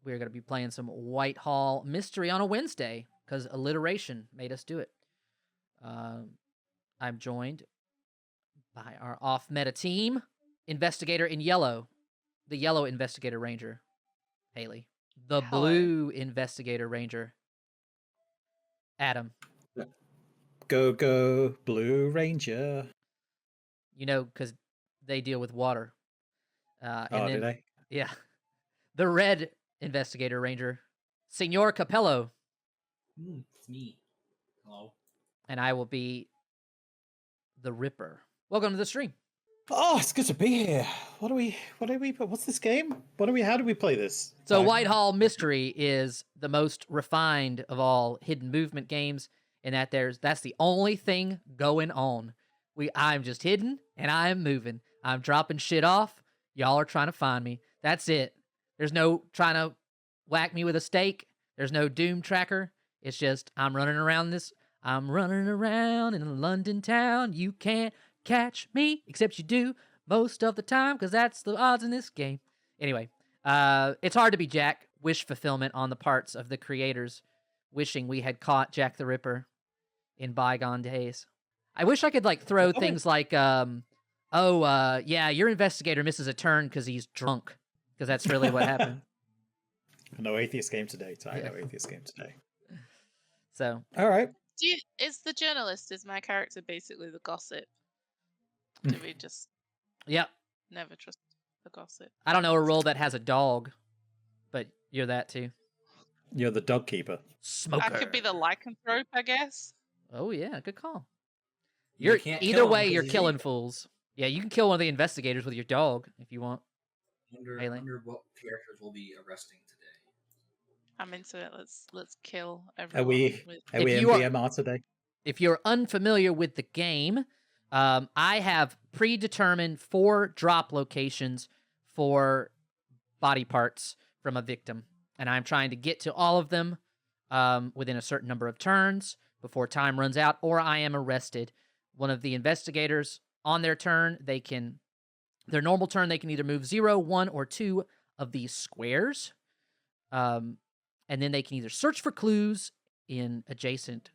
we're going to be playing some Whitehall Mystery on a Wednesday because alliteration made us do it. I'm joined by our off-meta team, Investigator in yellow, the yellow Investigator Ranger, Hayley. The blue Investigator Ranger, Adam. Go, go, Blue Ranger. You know, because they deal with water. Do they? Yeah. The red Investigator Ranger, Senor Capello. It's me. Hello. And I will be the Ripper. Welcome to the stream. Oh, it's good to be here. What's this game? How do we play this? So Whitehall Mystery is the most refined of all hidden movement games in that that's the only thing going on. I'm just hidden and I'm moving. I'm dropping shit off. Y'all are trying to find me. That's it. There's no trying to whack me with a stake. There's no doom tracker. It's just I'm running around in a London town. You can't catch me, except you do most of the time, because that's the odds in this game. Anyway, it's hard to be Jack. Wish fulfillment on the parts of the creators, wishing we had caught Jack the Ripper in bygone days. I wish I could throw things like, yeah, your investigator misses a turn because he's drunk, because that's really what happened. No atheist game today, Ty. Yeah. No atheist game today. So, all right. Is the journalist, is my character basically the gossip? Do we just never trust the gossip? I don't know a role that has a dog, but you're that too. You're the dog keeper. Smoker. I could be the lycanthrope, I guess. Oh yeah, good call. Either way, you're killing fools. Yeah, you can kill one of the investigators with your dog if you want. I wonder what characters we'll be arresting today. I'm into it. Let's kill everyone. Are we in BMR today? If you're unfamiliar with the game, I have predetermined 4 drop locations for body parts from a victim, and I'm trying to get to all of them within a certain number of turns before time runs out, or I am arrested. One of the investigators, on their turn, their normal turn, they can either move 0, 1, or 2 of these squares, and then they can either search for clues in adjacent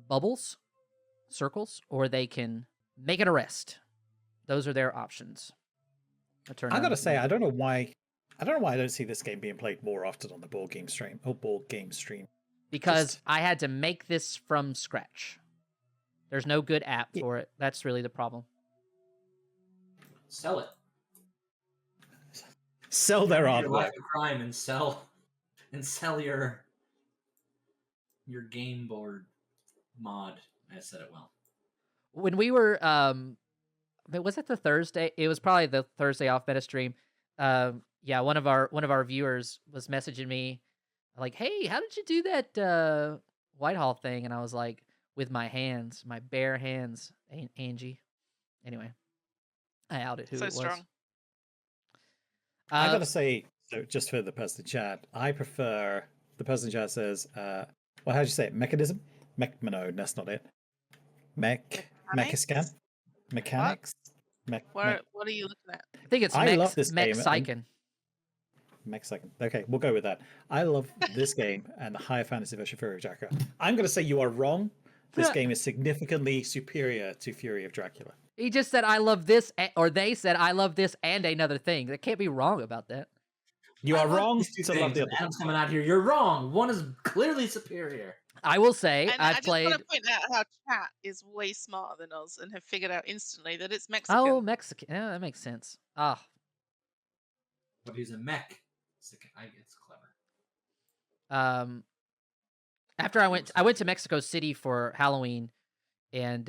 bubbles, circles, or they can make an arrest. Those are their options. I gotta say, I don't know why I don't see this game being played more often on the board game stream. Because I had to make this from scratch. There's no good app for it. That's really the problem. Sell it. Sell their art. Your life of crime and sell your game board mod. I said it well. When we were was it the Thursday? It was probably the Thursday off meta stream. Yeah, one of our viewers was messaging me like, "Hey, how did you do that Whitehall thing?" And I was like, "With my hands, my bare hands, Angie." Anyway, I outed who it was. Strong. I gotta say, so just for the person in chat, I prefer the person in chat says, well, how do you say it? Mechanism? No, that's not it. Mechascan? Mechanics? What are you looking at? I think it's love this game. Mexican. Okay, we'll go with that. I love this game and the higher fantasy version of Fury of Dracula. I'm going to say you are wrong. This game is significantly superior to Fury of Dracula. He just said, "I love this," or they said, "I love this and another thing." They can't be wrong about that. You are wrong to love the other. Adam's coming out here. You're wrong. One is clearly superior. I will say, I just want to point out how chat is way smarter than us and have figured out instantly that it's Mexican. Oh, Mexican. Yeah, that makes sense. But he's a mech. It's clever. After I went to Mexico City for Halloween, and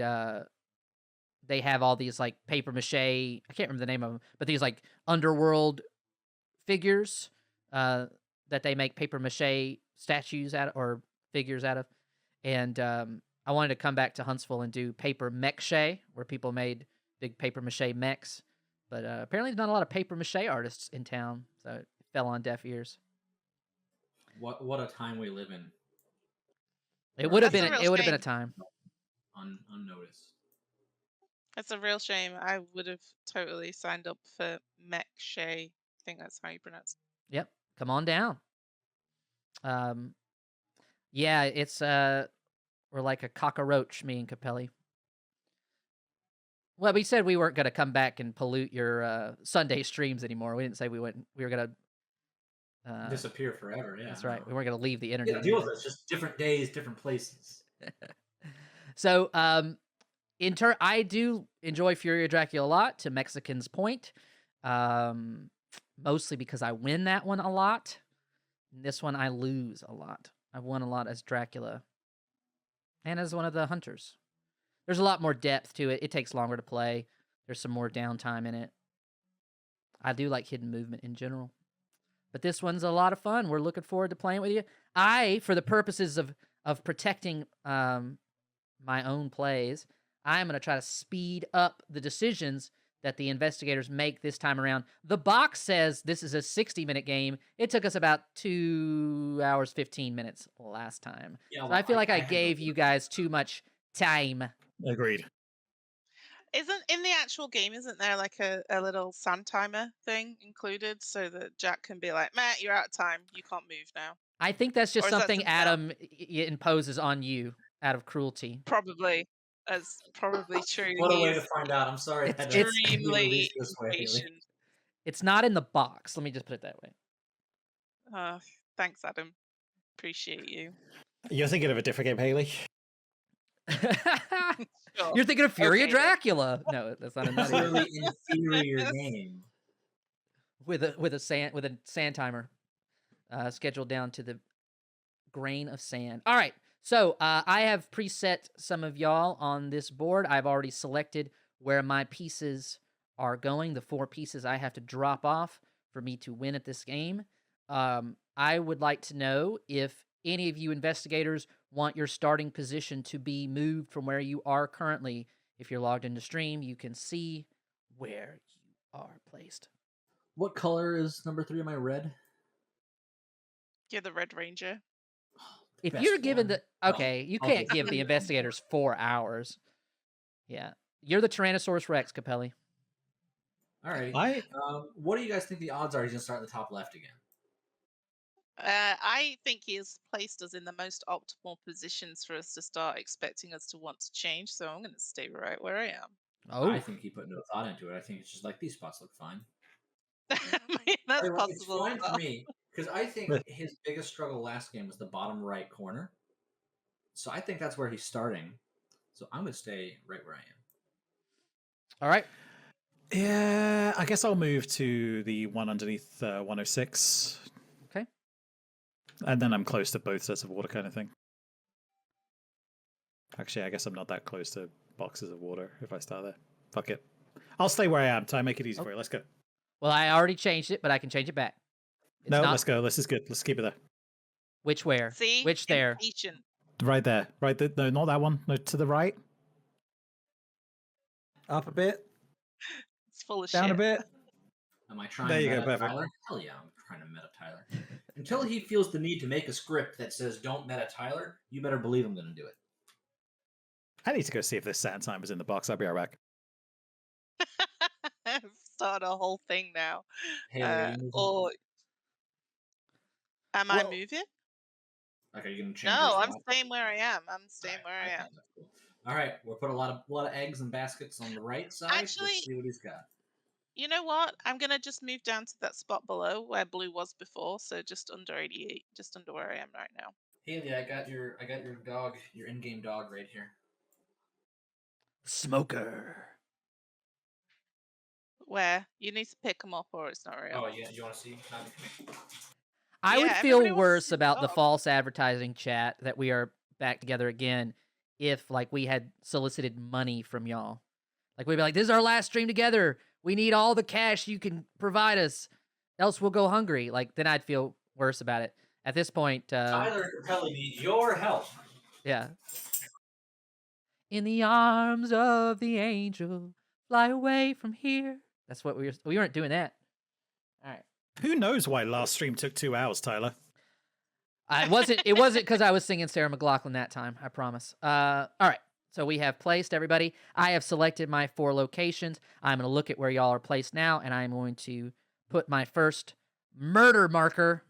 they have all these paper mache. I can't remember the name of them, but these underworld figures that they make paper mache statues out or figures out of, and I wanted to come back to Huntsville and do paper mech-shay, where people made big paper mache mechs, but apparently there's not a lot of paper mache artists in town, so it fell on deaf ears. What a time we live in. It would have been a time unnoticed. That's a real shame. I would have totally signed up for mech-shay. I think that's how you pronounce it. Yep, come on down. Yeah, it's we're like a cockroach, me and Capelli. Well, we said we weren't going to come back and pollute your Sunday streams anymore. We didn't say we were going to disappear forever. Yeah, that's right. no. We weren't going to leave the Yeah, internet. deal with it. It's just different days, different places. So, I do enjoy Fury of Dracula a lot. To Mexican's point, mostly because I win that one a lot. This one I lose a lot. I've won a lot as Dracula, and as one of the hunters. There's a lot more depth to it. It takes longer to play. There's some more downtime in it. I do like hidden movement in general. But this one's a lot of fun. We're looking forward to playing with you. For the purposes of protecting my own plays, I'm going to try to speed up the decisions that the investigators make this time around. The box says this is a 60-minute game. It took us about 2 hours, 15 minutes last time. Yeah, so I feel like I gave you guys too much time. Agreed. In the actual game, isn't there like a little sand timer thing included so that Jack can be like, Matt, you're out of time. You can't move now. I think that's just something Adam imposes on you out of cruelty. Probably. That's probably true. What a way to find out. I'm sorry. It's extremely impatient. It's not in the box. Let me just put it that way. Thanks, Adam. Appreciate you. You're thinking of a different game, Hayley. Sure. You're thinking of Fury of Dracula. No, that's not a really inferior name. With a sand timer, scheduled down to the grain of sand. All right, so I have preset some of y'all on this board. I've already selected where my pieces are going. The 4 pieces I have to drop off for me to win at this game. I would like to know if any of you investigators want your starting position to be moved from where you are currently. If you're logged into stream, you can see where you are placed. What color is number 3? Am I red? You're the Red Ranger. If you're given the... Okay, you can't give the investigators 4 hours. Yeah. You're the Tyrannosaurus Rex, Capelli. All right. What do you guys think the odds are he's going to start in the top left again? I think he has placed us in the most optimal positions for us to start expecting us to want to change, so I'm going to stay right where I am. Oh. I think he put no thought into it. I think it's just like, these spots look fine. That's possible. It's fine for me, because I think his biggest struggle last game was the bottom right corner. So I think that's where he's starting. So I'm going to stay right where I am. All right. Yeah, I guess I'll move to the one underneath 106. Okay. And then I'm close to both sets of water kind of thing. Actually, I guess I'm not that close to boxes of water if I start there. Fuck it. I'll stay where I am. Ty, make it easy for you. Let's go. Well, I already changed it, but I can change it back. Let's go. This is good. Let's keep it there. Which where? See? Which there? Right there. Right there. No, not that one. No, to the right. Up a bit. It's full of Down shit. a bit. Am I trying there to you meta go, perfect. Tyler? Hell yeah, I'm trying to meta Tyler. Until he feels the need to make a script that says don't meta Tyler, you better believe I'm going to do it. I need to go see if this sand timer's in the box. I'll be right back. I've started a whole thing now. Hey, am I moving? Okay, you're going to change. No, I'm staying where I am. I'm staying where I am. Cool. All right, we'll put a lot of eggs and baskets on the right side. Actually, let's see what he's got. You know what? I'm gonna just move down to that spot below where blue was before, so just under 88, just under where I am right now. Hayley, I got your dog, your in-game dog right here. Smoker. Where? You need to pick them up or it's not real. Oh yeah, you want to see? I would feel worse about the false advertising chat that we are back together again if like we had solicited money from y'all. Like we'd be like, this is our last stream together. We need all the cash you can provide us, else we'll go hungry. Like, then I'd feel worse about it. At this point... Tyler Capelli needs your help. Yeah. In the arms of the angel, fly away from here. That's what we weren't doing that. All right. Who knows why last stream took 2 hours, Tyler? It wasn't because I was singing Sarah McLachlan that time, I promise. All right. So we have placed everybody. I have selected my 4 locations. I'm going to look at where y'all are placed now, and I'm going to put my first murder marker.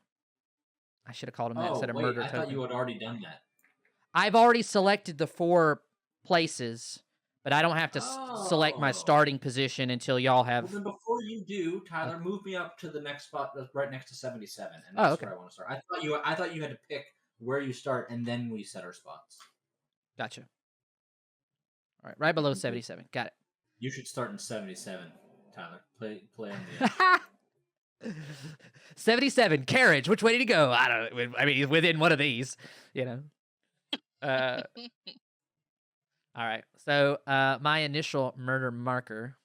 I should have called him that Oh, instead of wait, murder I thought token. you had already done that. I've already selected the 4 places, but I don't have to select my Oh. starting position until y'all have. Well, then before you do, Tyler, move me up to the next spot that's right next to 77, and Oh, that's okay. where I want to start. I thought you had to pick where you start, and then we set our spots. Gotcha. All right, right below 77. Got it. You should start in 77, Tyler. Play on the edge. 77 carriage. Which way did he go? I don't know. I mean, he's within one of these, you know. All right. So my initial murder marker.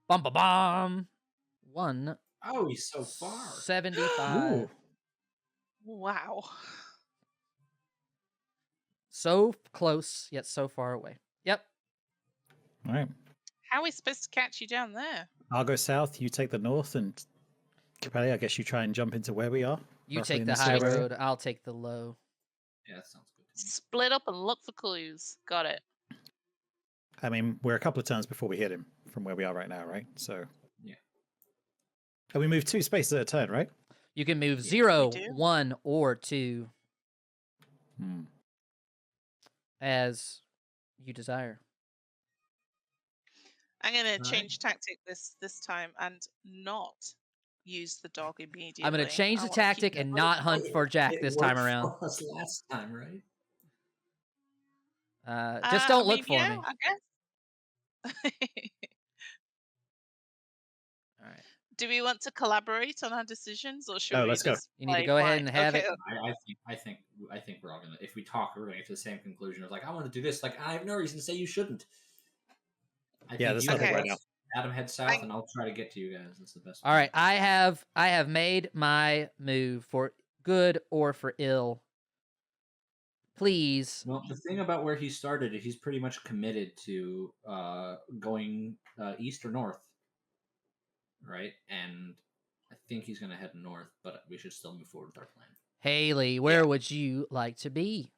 Bum ba bum. 1. Oh, he's so far. 75. Ooh. Wow. So close, yet so far away. Yep. All right. How are we supposed to catch you down there? I'll go south. You take the north, and Capelli, I guess you try and jump into where we are. You roughly take in the this high area. road. I'll take the low. Yeah, that sounds good to me. Split up and look for clues. Got it. I mean, we're a couple of turns before we hit him from where we are right now, right? So Yeah. And we move 2 spaces at a turn, right? You can move 0, do. 1, or 2 Hmm. as you desire. I'm gonna Alright. change tactic this time and not use the dog immediately. I'm going to change I the wanna keep tactic it- and not hunt for Jack It this time worked around. for us last time, right? Just I don't look mean, for yeah, me. I guess. All right. Do we want to collaborate on our decisions, or should No, we let's go. just You need to play go ahead blind? and have Okay, it. I think we're all gonna. If we talk, we're gonna get to the same conclusion. Of like, I want to do this. Like, I have no reason to say you shouldn't. Yeah, that's you nothing head right now. west, Adam head south, and I'll try to get to you guys. That's the best. All right. I have made my move for good or for ill. Please. Well, the thing about where he started, he's pretty much committed to going east or north, right? And I think he's going to head north, but we should still move forward with our plan. Haley, where would you like to be?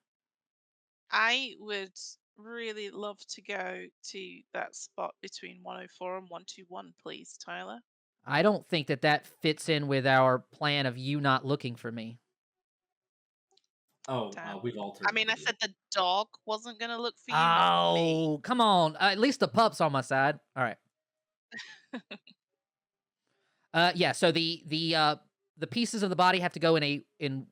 I would really love to go to that spot between 104 and 121, please, Tyler. I don't think that fits in with our plan of you not looking for me. Oh, Damn. we've altered. I mean, I the- said the dog wasn't gonna look for you. not me. Oh, come on. At least the pup's on my side. All right. Yeah, so the pieces of the body have to go in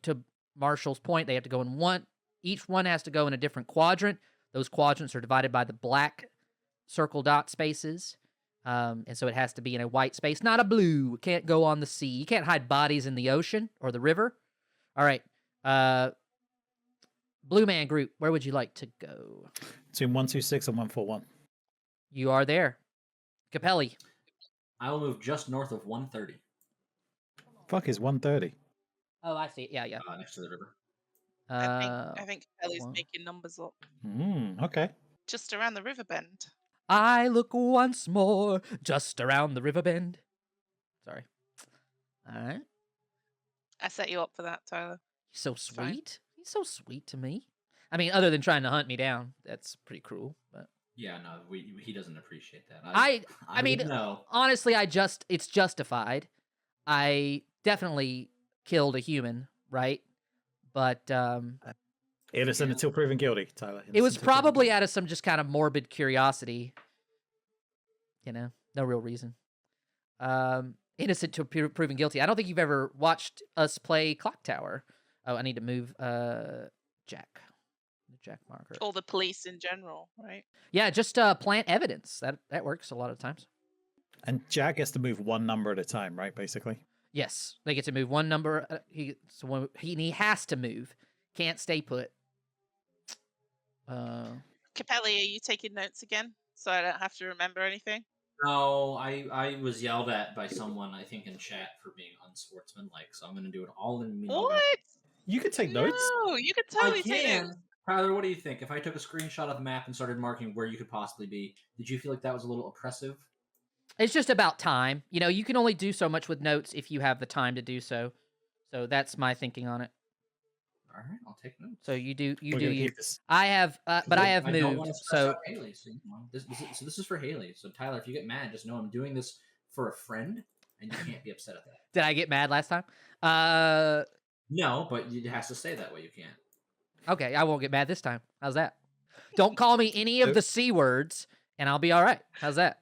to Marshall's point, they have to go in one. Each one has to go in a different quadrant. Those quadrants are divided by the black circle dot spaces. And so it has to be in a white space, not a blue. It can't go on the sea. You can't hide bodies in the ocean or the river. All right. Blue Man group, where would you like to go? Between 126 and 141. You are there. Capelli. I will move just north of 130, Fuck is 130. Oh, I see. Yeah. next to the river. I think Ellie's one. making numbers up. Okay. Just around the river bend. I look once more just around the river bend. Sorry. All right. I set you up for that, Tyler. He's so fine. sweet. He's so sweet to me. I mean, other than trying to hunt me down, that's pretty cruel. But Yeah, no, he doesn't appreciate that. I mean, no. honestly, it's justified. I definitely killed a human, right? But Innocent until proven guilty, Tyler. it was Innocent until proven probably guilty. out of some just kind of morbid curiosity. You know, no real reason. Innocent to proven guilty. I don't think you've ever watched us play Clock Tower. Oh, I need to move Jack. The Jack marker. Or the police in general, right? Yeah, just plant evidence. That works a lot of times. And Jack gets to move one number at a time, right? Basically. Yes, they get to move one number. He has to move. Can't stay put. Capelli, are you taking notes again? So I don't have to remember anything? No, I was yelled at by someone, I think, in chat for being unsportsmanlike, so I'm going to do it all in me. What? You could take notes. No, you could I totally take can. notes. Tyler, what do you think? If I took a screenshot of the map and started marking where you could possibly be, did you feel like that was a little oppressive? It's just about time. You know, you can only do so much with notes if you have the time to do so. So that's my thinking on it. All right, I'll take notes. So you do We're you. gonna keep this. I have, but I have don't wanna moved. stress So out Hayley, so, this is for Hayley. So Tyler, if you get mad, just know I'm doing this for a friend, and you can't be upset at that. did I get mad last time? No, but it has to stay that way. You can't. Okay, I won't get mad this time. How's that? Don't call me any of So- the C words, and I'll be all right. How's that?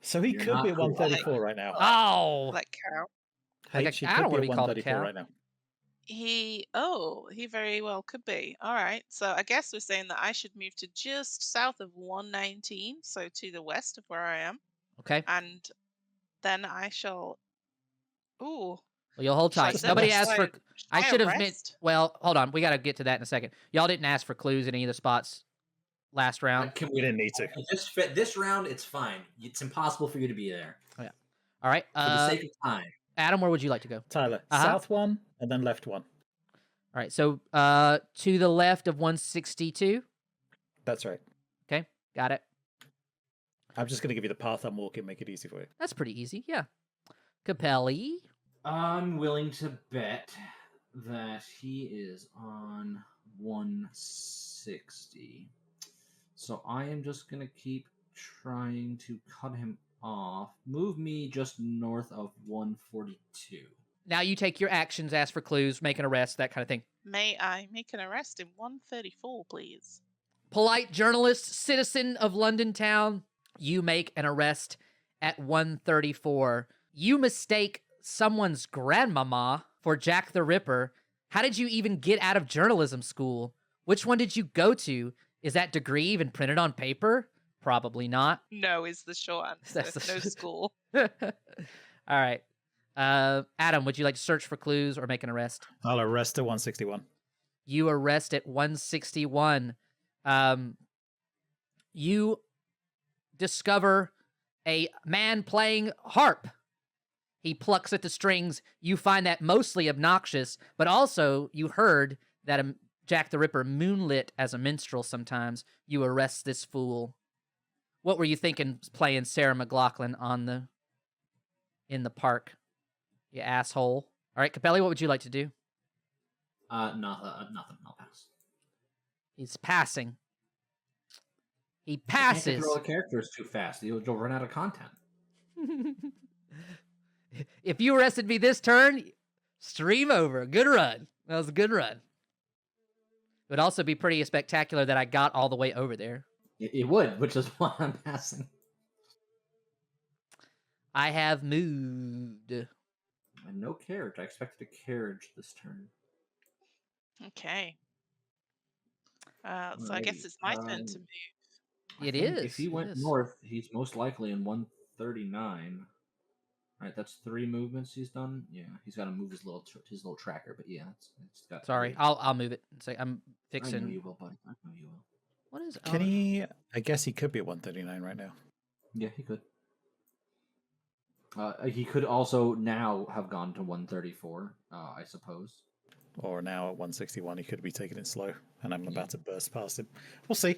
So he You're could be not at 134 right now. Oh, Like cow. Like H, he I could don't be wanna at be called a 134 cow. right now. He very well could be. All right. So I guess we're saying that I should move to just south of 119, so to the west of where I am, okay. and then I shall. Ooh. Well, you'll hold Shall I tight. Just Nobody arrest. asked for. I should have meant. arrest? Well, hold on. We got to get to that in a second. Y'all didn't ask for clues in any of the spots last round. Can We didn't need to. This round, it's fine. It's impossible for you to be there All right. for the sake of time. Adam, where would you like to go? Tyler, Uh-huh. south one and then left one. All right. So to the left of 162. That's right. Okay, got it. I'm just going to give you the path I'm walking, make it easy for you. That's pretty easy. Yeah. Capelli. I'm willing to bet that he is on 160. So I am just going to keep trying to cut him off. Move me just north of 142. Now you take your actions, ask for clues, make an arrest, that kind of thing. May I make an arrest in 134, please? Polite journalist, citizen of London town, you make an arrest at 134. You mistake someone's grandmama for Jack the Ripper. How did you even get out of journalism school? Which one did you go to? Is that degree even printed on paper? Probably not. No is the short answer. That's the No school. All right. Adam, would you like to search for clues or make an arrest? I'll arrest at 161. You arrest at 161. You discover a man playing harp. He plucks at the strings. You find that mostly obnoxious, but also you heard that Jack the Ripper moonlit as a minstrel sometimes. You arrest this fool. What were you thinking playing Sarah McLachlan in the park? You asshole. All right, Capelli, what would you like to do? Nothing. I'll pass. He's passing. He I can't passes. control the characters too fast. You'll run out of content. If you arrested me this turn, stream over. Good run. That was a good run. It would also be pretty spectacular that I got all the way over there. It would, which is why I'm passing. I have moved. And no carriage. I expected a carriage this turn. Okay. So I guess it's my turn to move. I think if he went north, he's most likely in 139. All right, that's 3 movements he's done. Yeah, he's got to move his little tracker, but yeah, it's got. Sorry, I'll move it. It's like I'm fixing. I know you will, buddy. I know you will. What is? Can he? I guess he could be at 139 right now. Yeah, he could. He could also now have gone to 134, I suppose. Or now at 161, he could be taking it slow, and I'm about to burst past him. We'll see.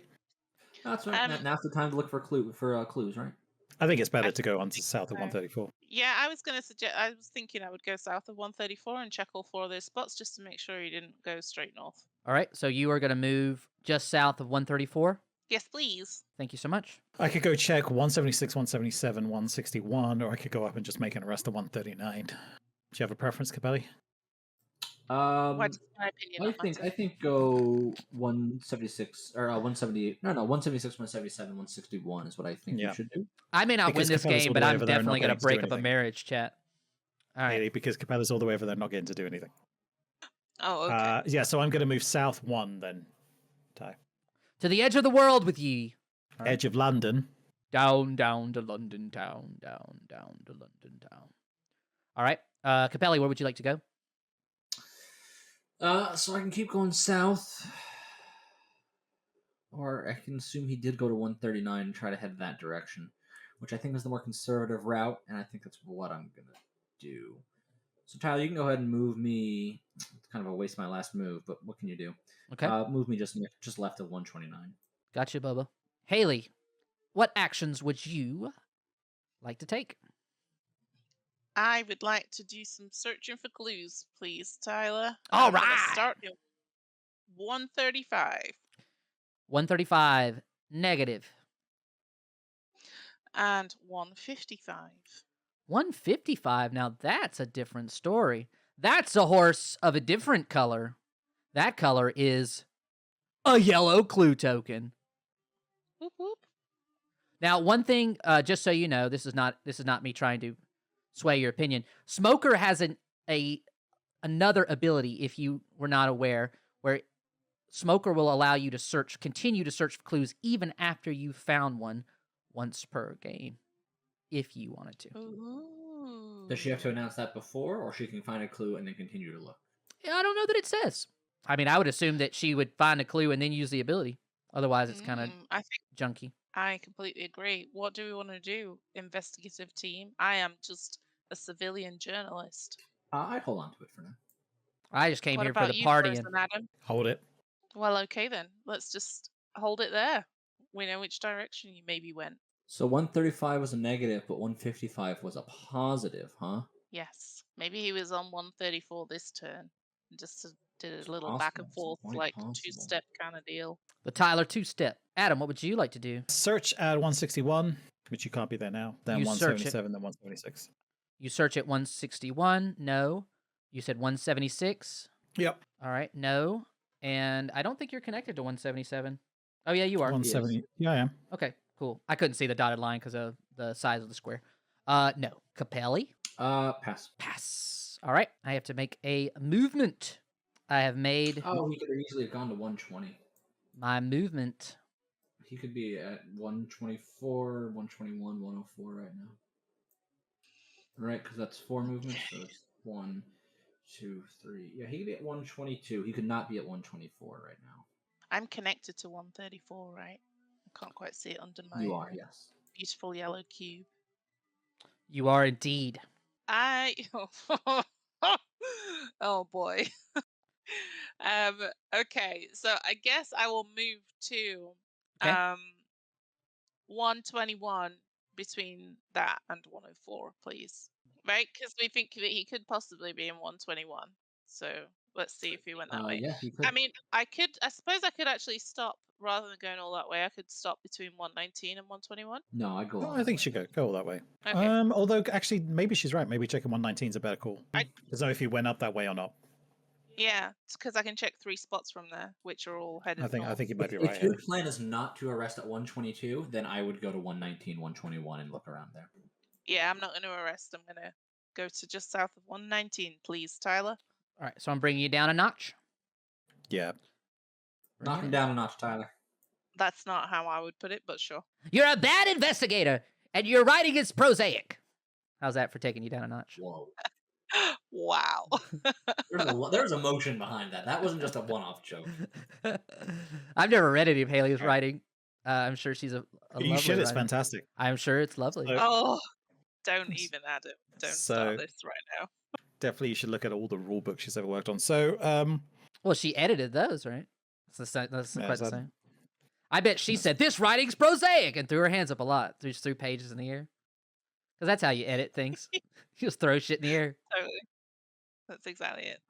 That's right. Now's the time to look for clues, right? I think it's better to go on to south of 134. Yeah, I was going to suggest. I was thinking I would go south of 134 and check all 4 of those spots just to make sure you didn't go straight north. All right, so you are going to move just south of 134. Yes, please. Thank you so much. I could go check 176, 177, 161, or I could go up and just make an arrest at 139. Do you have a preference, Capelli? What's my opinion? I think go 176 or 178. No, 176, 177, 161 is what I think you should do. I may not Because win this Capelli's game, all but the way I'm over there, definitely not going to getting to break do up a anything. marriage, chat. All right. Really, because Capella's all the way over there, not getting to do anything. Oh, okay. Yeah, so I'm going to move south 1 then, Ty. To the edge of the world with ye. Edge of London. Down, down to London town. Down, down to London town. All right. Capelli, where would you like to go? So I can keep going south, or I can assume he did go to 139 and try to head that direction, which I think is the more conservative route, and I think that's what I'm gonna do. So Tyler, you can go ahead and move me. It's kind of a waste of my last move, but what can you do? Okay. Move me just left of 129. Gotcha, Bubba. Hayley, what actions would you like to take? I would like to do some searching for clues, please, Tyler. All I'm gonna right. Start at 135. 135, negative. And 155. 155, now that's a different story. That's a horse of a different color. That color is a yellow clue token. Whoop, whoop. Now, one thing, just so you know, this is not me trying to sway your opinion. Smoker has another ability, if you were not aware, where Smoker will allow you to continue to search for clues even after you've found one once per game, if you wanted to. Ooh. Does she have to announce that before, or she can find a clue and then continue to look? Yeah, I don't know that it says. I mean, I would assume that she would find a clue and then use the ability. Otherwise, it's kind of I think junky. I completely agree. What do we want to do, investigative team? I am just a civilian journalist. I'd hold on to it for now. I just came What here for about the you, party. Frozen Adam? Hold it. Well, okay then. Let's just hold it there. We know which direction you maybe went. So 135 was a negative, but 155 was a positive, huh? Yes. Maybe he was on 134 this turn. And just did a little possible. back and It's forth, quite like possible. two-step kind of deal. The Tyler two-step. Adam, what would you like to do? Search at 161, which you can't be there now. Then You search it. 177, then 176. You search at 161. No. You said 176. Yep. All right. No. And I don't think you're connected to 177. Oh, yeah, you are. 170. Yeah, I am. Okay, cool. I couldn't see the dotted line because of the size of the square. No. Capelli? Pass. Pass. All right. I have to make a movement. I have made Oh, he could have easily gone to 120. my movement. He could be at 124, 121, 104 right now. Right, because that's 4 movements, so it's 1, 2, 3. Yeah, he could be at 122. He could not be at 124 right now. I'm connected to 134, right? I can't quite see it under my You are, yes. beautiful yellow cube. You are indeed. Oh boy. Okay, so I guess I will move to Okay. 121 between that and 104, please. Right? Because we think that he could possibly be in 121. So let's see if he went that way. Yeah, he could. I mean, I suppose I could actually stop rather than going all that way. I could stop between 119 and 121. No, I'd go No, all I that think way. she should go all that way. Okay. Although, actually, maybe she's right. Maybe checking 119 is a better call. There's no if he went up that way or not. Yeah, because I can check 3 spots from there, which are all headed I think north. you might be If right. your plan is not to arrest at 122, then I would go to 119, 121 and look around there. Yeah, I'm not going to arrest. I'm going to go to just south of 119, please, Tyler. All right, so I'm bringing you down a notch. Yeah. Knock him down a notch, Tyler. That's not how I would put it, but sure. You're a bad investigator, and your writing is prosaic. How's that for taking you down a notch? Whoa. Wow. There's emotion behind that. That wasn't just a one-off joke. I've never read any of Haley's writing. I'm sure she's a You lovely should. It's writer. fantastic. I'm sure it's lovely. So- Oh, don't even, Adam. Don't So- start this right now. Definitely, you should look at all the rule books she's ever worked on. So, Well, she edited those, right? That's quite the that- same. I bet she said, this writing's prosaic, and threw her hands up a lot. Just threw pages in the air. Because that's how you edit things. You just throw shit in the air. Totally. That's exactly it.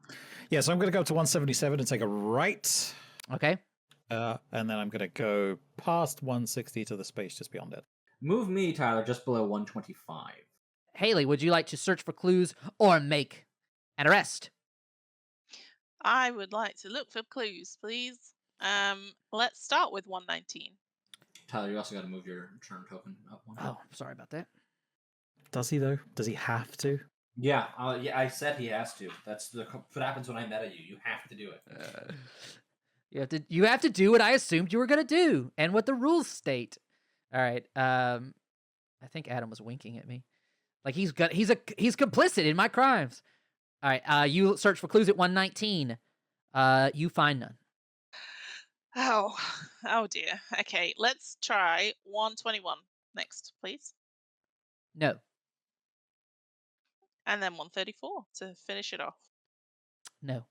yeah, so I'm going to go to 177 and take a right. Okay. And then I'm going to go past 160 to the space just beyond it. Move me, Tyler, just below 125. Haley, would you like to search for clues or make an arrest? I would like to look for clues, please. Let's start with 119. Tyler, you also got to move your turn token up one. Oh, I'm sorry about that. Does he, though? Does he have to? Yeah, I said he has to. That's what happens when I meta you. You have to do it. You have to do what I assumed you were gonna do, and what the rules state. All right. I think Adam was winking at me, like he's complicit in my crimes. All right. You search for clues at 119. You find none. Oh dear. Okay, let's try 121 next, please. No. And then 134 to finish it off. No.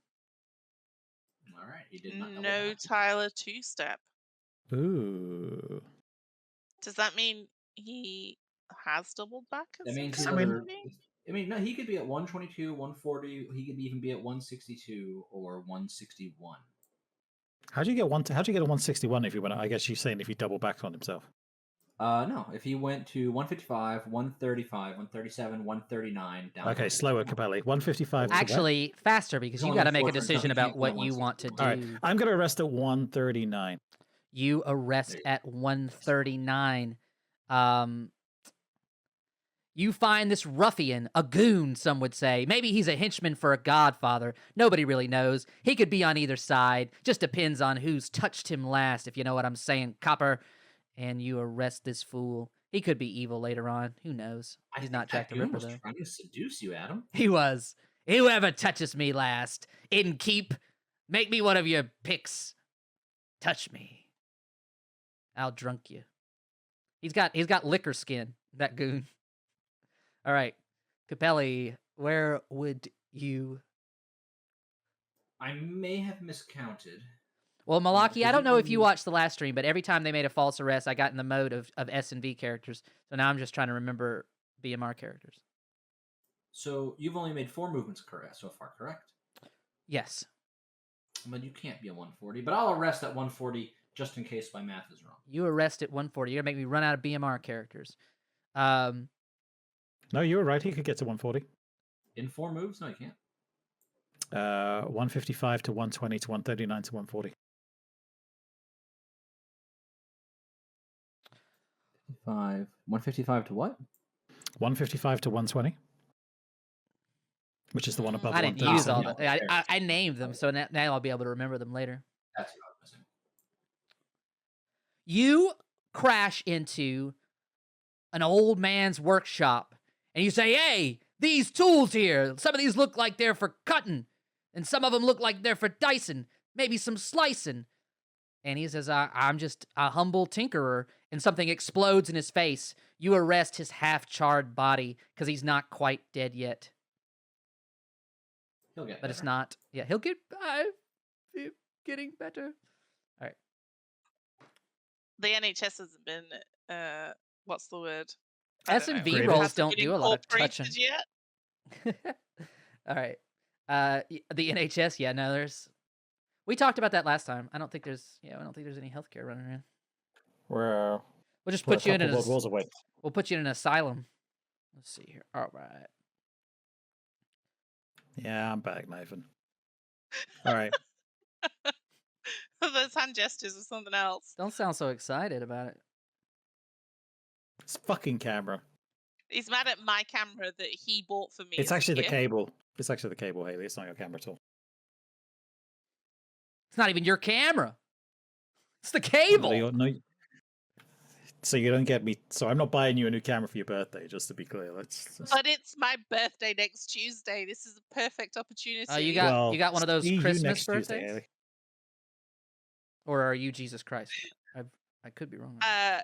All right, he did not. double No back. Tyler 2-step. Ooh. Does that mean he has doubled back? That means I mean- no, he could be at 122, 140. He could even be at 162 or 161. How'd you get a 161 if you went? I guess you're saying if he double backed on himself. No, if he went to 155, 135, 137, 139 down. Okay, slower, Capelli. 155 to where? Actually, faster because There's you only got to make four a turns, decision so he about can't go what you 160. want to do. All right, I'm going to arrest at 139. You arrest There you at 139. You find this ruffian, a goon, some would say. Maybe he's a henchman for a godfather. Nobody really knows. He could be on either side. Just depends on who's touched him last, if you know what I'm saying, copper. And you arrest this fool. He could be evil later on. Who knows? I He's think not Jack that the goon Ripper, was though. trying to seduce you, Adam. He was. Whoever touches me last, in keep, make me one of your picks. Touch me. I'll drunk you. He's got liquor skin, that goon. All right. Capelli, where would you... I may have miscounted. Well, Malaki, I don't know if you you- watched the last stream, but every time they made a false arrest, I got in the mode of S&V characters. So now I'm just trying to remember BMR characters. So you've only made 4 movements correct so far, correct? Yes. But you can't be a 140. But I'll arrest at 140 just in case my math is wrong. You arrest at 140. You're going to make me run out of BMR characters. No, you were right. He could get to 140. In 4 moves? No, you can't. 155 to 120 to 139 to 140. 155 to what? 155 to 120. Which is the one above I didn't 137. use all Yeah. the... I named them, so now I'll be able to remember them later. That's what I was missing. You crash into an old man's workshop and you say, hey, these tools here, some of these look like they're for cutting and some of them look like they're for dicing, maybe some slicing. And he says, I'm just a humble tinkerer, and something explodes in his face. You arrest his half-charred body because he's not quite dead yet. He'll get But it's better. not. Yeah, he'll get... getting better. All right. The NHS hasn't been what's the word? I don't know. S&V Creative. rolls Hasn't don't been do a lot of incorporated touching. yet. All right. The NHS, yeah, no, we talked about that last time. I don't think there's any healthcare running around. We'll We'll just put you in world wars away. we'll put you in an asylum. Let's see here. All right. Yeah, I'm back, Nathan. All right. Those hand gestures or something else. Don't sound so excited about it. It's fucking camera. He's mad at my camera that he bought for me. It's as a actually the gift. cable. It's actually the cable, Hayley. It's not your camera at all. It's not even your camera. It's the cable. So you don't get me. So I'm not buying you a new camera for your birthday, just to be clear. Let's But it's my birthday next Tuesday. This is a perfect opportunity. Oh, you got one of those see you Christmas next Tuesday, birthdays? Hayley. Or are you Jesus Christ? I could be wrong. I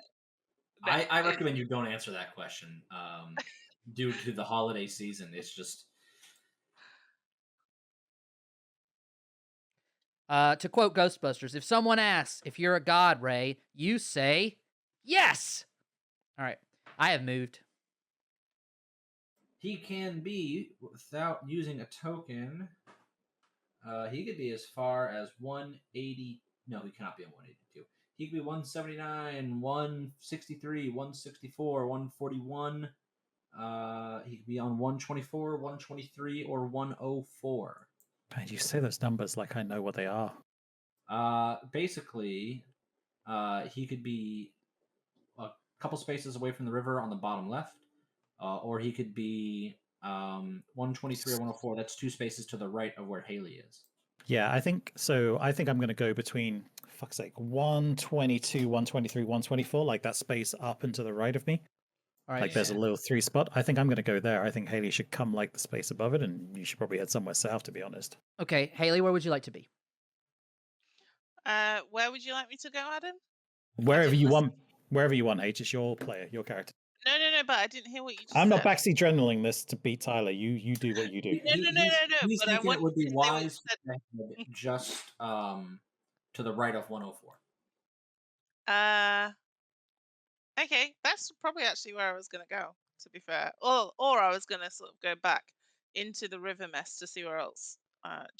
recommend you don't answer that question. Due to the holiday season, it's just... To quote Ghostbusters, if someone asks if you're a god, Ray, you say yes. All right, I have moved. He can be, without using a token, he could be as far as 180. No, he cannot be on 182. He could be 179, 163, 164, 141. He could be on 124, 123, or 104. Man, you say those numbers like I know what they are. Basically, he could be a couple spaces away from the river on the bottom left, or he could be 123 or 104. That's 2 spaces to the right of where Hayley is. Yeah, I think so. I think I'm going to go between, fuck's sake, 122, 123, 124, like that space up and to the right of me. All right. Like there's a little 3 spot. I think I'm going to go there. I think Hayley should come like the space above it, and you should probably head somewhere south, to be honest. Okay, Hayley, where would you like to be? Where would you like me to go, Adam? Wherever you want, H. It's your player, your character. No, but I didn't hear what you just I'm said. not backseat journaling this to beat Tyler. You do what you do. No. He's But I thinking want it would be you to say what you wise said. to head just to the right of 104. Okay, that's probably actually where I was going to go, to be fair. Or I was going to sort of go back into the river mess to see where else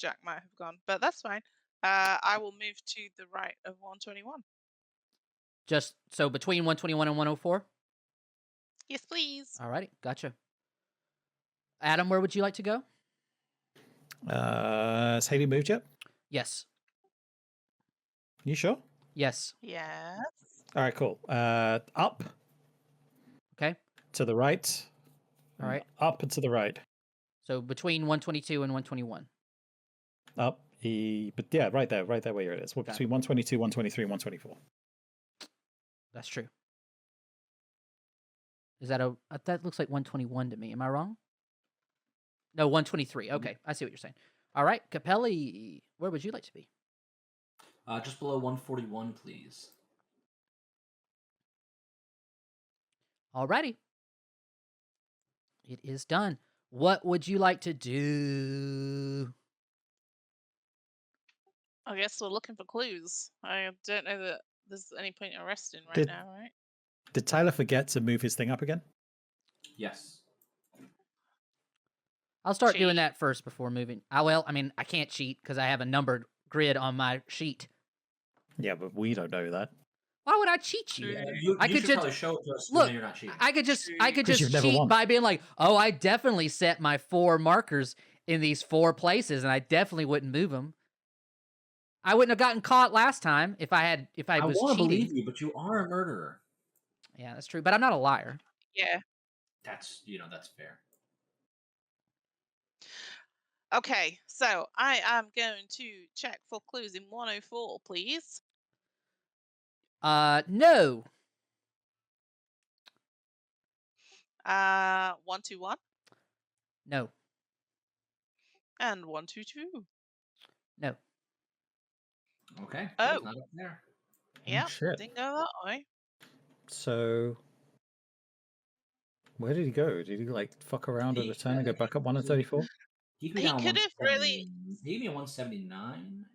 Jack might have gone. But that's fine. I will move to the right of 121. Just so between 121 and 104? Yes, please. Alrighty, gotcha. Adam, where would you like to go? Has Hayley moved yet? Yes. You sure? Yes. Yes. All right, cool. Up Okay. to the right. All right. Up and to the right. So between 122 and 121. Up. But yeah, right there where it is. Well, between 122, 123, and 124. That's true. Is that that looks like 121 to me. Am I wrong? No, 123. Okay, I see what you're saying. All right, Capelli, where would you like to be? Just below 141, please. Alrighty. It is done. What would you like to do? I guess we're looking for clues. I don't know that there's any point in arresting right now, right? Did Tyler forget to move his thing up again? Yes. I'll start doing Cheat. that first before moving. I mean, I can't cheat because I have a numbered grid on my sheet. Yeah, but we don't know that. Why would I cheat you? Yeah, I you could should just probably show it to us look. when you're not cheating. I could just 'Cause you've never cheat won. by being like, oh, I definitely set my 4 markers in these 4 places, and I definitely wouldn't move them. I wouldn't have gotten caught last time if I was want to cheating. believe you, but you are a murderer. Yeah, that's true. But I'm not a liar. Yeah. That's fair. Okay, so I am going to check for clues in 104, please. No. 121 No. and 122. No. Okay. Oh. It's not up there. Yeah, shit. didn't go that way. So, where did he go? Did he like fuck around and return and go back up 134? He could be He down could have really- 170 Maybe a 179.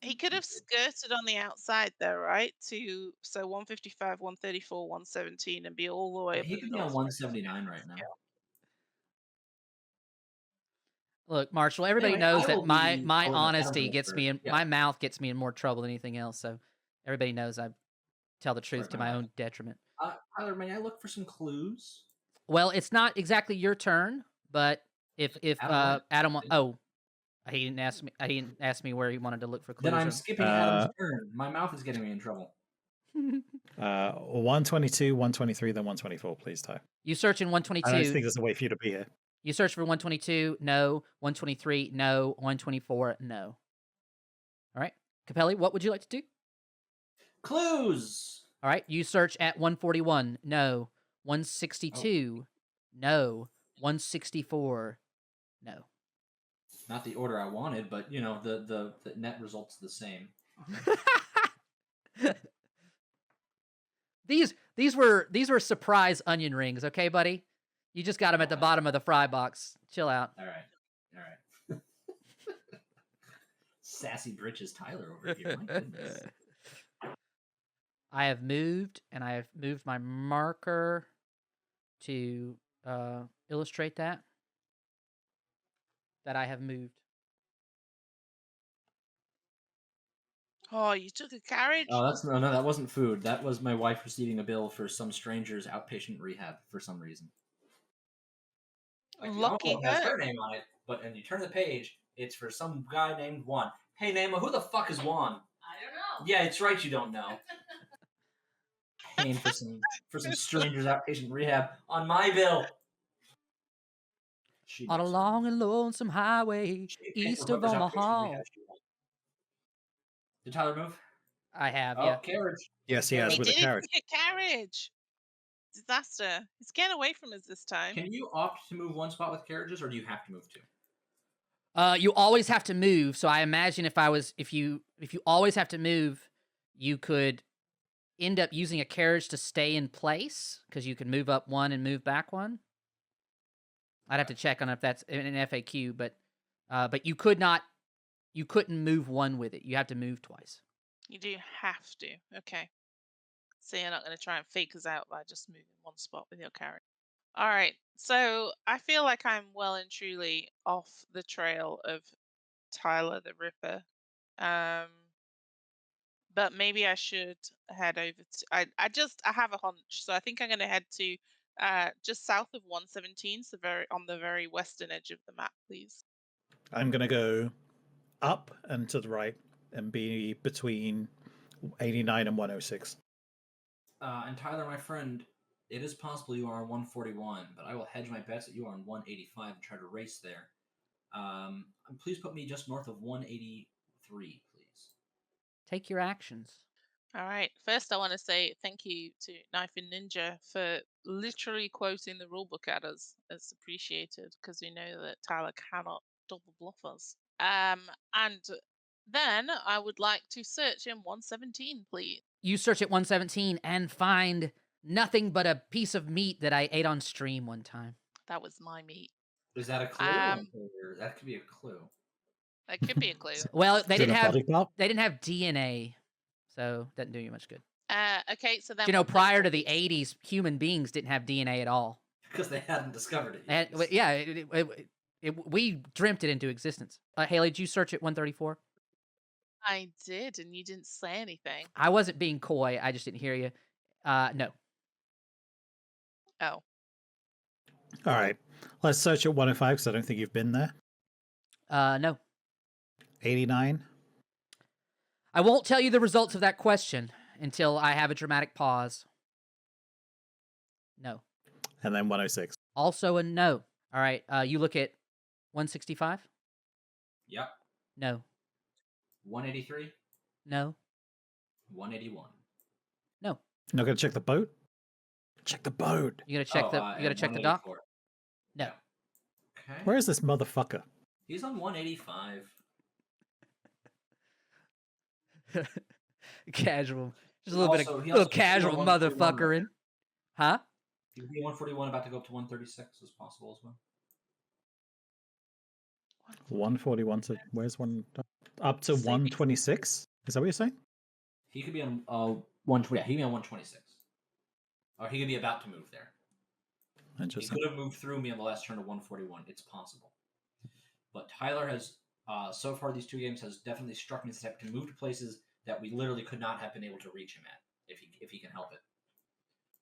He could have skirted on the outside there, right? So 155, 134, 117, and be all the way up He in could the be on north. 179 right now. Look, Marshall, everybody Anyway, knows I that will my be my going to honesty Adam gets for- me in yeah. my mouth gets me in more trouble than anything else. So everybody knows I tell the truth Right, to my my bad. own detriment. Tyler, may I look for some clues? Well, it's not exactly your turn, but if Adam, Adam he didn't ask me. He didn't ask me where he wanted to look for clues. Then I'm or- skipping Adam's turn. My mouth is getting me in trouble. 122, 123, then 124, please, Ty. You search in I don't 122. think there's a way for you to be here. You search for 122. No. 123. No. 124. No. All right, Capelli, what would you like to do? Clues. All right, you search at 141. No. 162. No. 164. No. Not the order I wanted, but you know the net result's the same. These were surprise onion rings, okay, buddy? You just got them at the bottom of the fry box. Chill out. All right. Sassy britches Tyler over here. My goodness. I have moved, and I have moved my marker to illustrate that I have moved. Oh, you took a carriage? Oh, no, that wasn't food. That was my wife receiving a bill for some stranger's outpatient rehab for some reason. Like, the Lucky envelope has her. her name on it, but when you turn the page, it's for some guy named Juan. Hey, Nema, who the fuck is Juan? I don't know. Yeah, it's right, you don't know. Paying for some stranger's outpatient rehab on my bill. On a long and lonesome highway east of Omaha. Did Tyler move? I have, Oh, yeah. carriage. Yes, he has He with a did carriage. take a carriage. Disaster. He's getting away from us this time. Can you opt to move one spot with carriages, or do you have to move two? You always have to move. So I imagine if you always have to move, you could end up using a carriage to stay in place because you can move up one and move back one. I'd have to check on if that's an FAQ, but you couldn't move one with it. You have to move twice. You do have to. Okay. So you're not going to try and fake us out by just moving one spot with your carriage. All right. So I feel like I'm well and truly off the trail of Tyler the Ripper. but maybe I should head over to. I have a hunch, so I think I'm going to head to just south of 117, so on the very western edge of the map, please. I'm going to go up and to the right and be between 89 and 106. And Tyler, my friend, it is possible you are on 141, but I will hedge my bets that you are on 185 and try to race there. Please put me just north of 183, please. Take your actions. All right. First, I want to say thank you to Knife and Ninja for literally quoting the rulebook at us. It's appreciated because we know that Tyler cannot double bluff us. And then I would like to search in 117, please. You search at 117 and find nothing but a piece of meat that I ate on stream one time. That was my meat. Is that a clue? Or that could be a clue. That could be a clue. Well, they didn't have body part? they didn't have DNA, so doesn't do you much good. Okay, so then You know, prior to the 80s, human beings didn't have DNA at all. Because they hadn't discovered it yet. And, yeah, we dreamt it into existence. Hayley, did you search at 134? I did, and you didn't say anything. I wasn't being coy. I just didn't hear you. No. Oh. All right. Let's search at 105 because I don't think you've been there. No. 89. I won't tell you the results of that question until I have a dramatic pause. No. And then 106. Also a no. All right. You look at 165? Yep. No. 183? No. 181? No. Not going to check the boat? Check the boat. You gotta check the dock? No. Okay. Where is this motherfucker? He's on 185. Casual. Just a Also, little casual 141 motherfucker in. Huh? He could be 141, about to go up to 136 as possible as well. 141 to where's one? Up to 126? Is that what you're saying? He could be on 120. Yeah, he could be on 126. Or he could be about to move there. He Interesting. could have moved through me on the last turn to 141. It's possible. But Tyler has, so far these two games, has definitely struck me as the type to move to places that we literally could not have been able to reach him at if he can help it.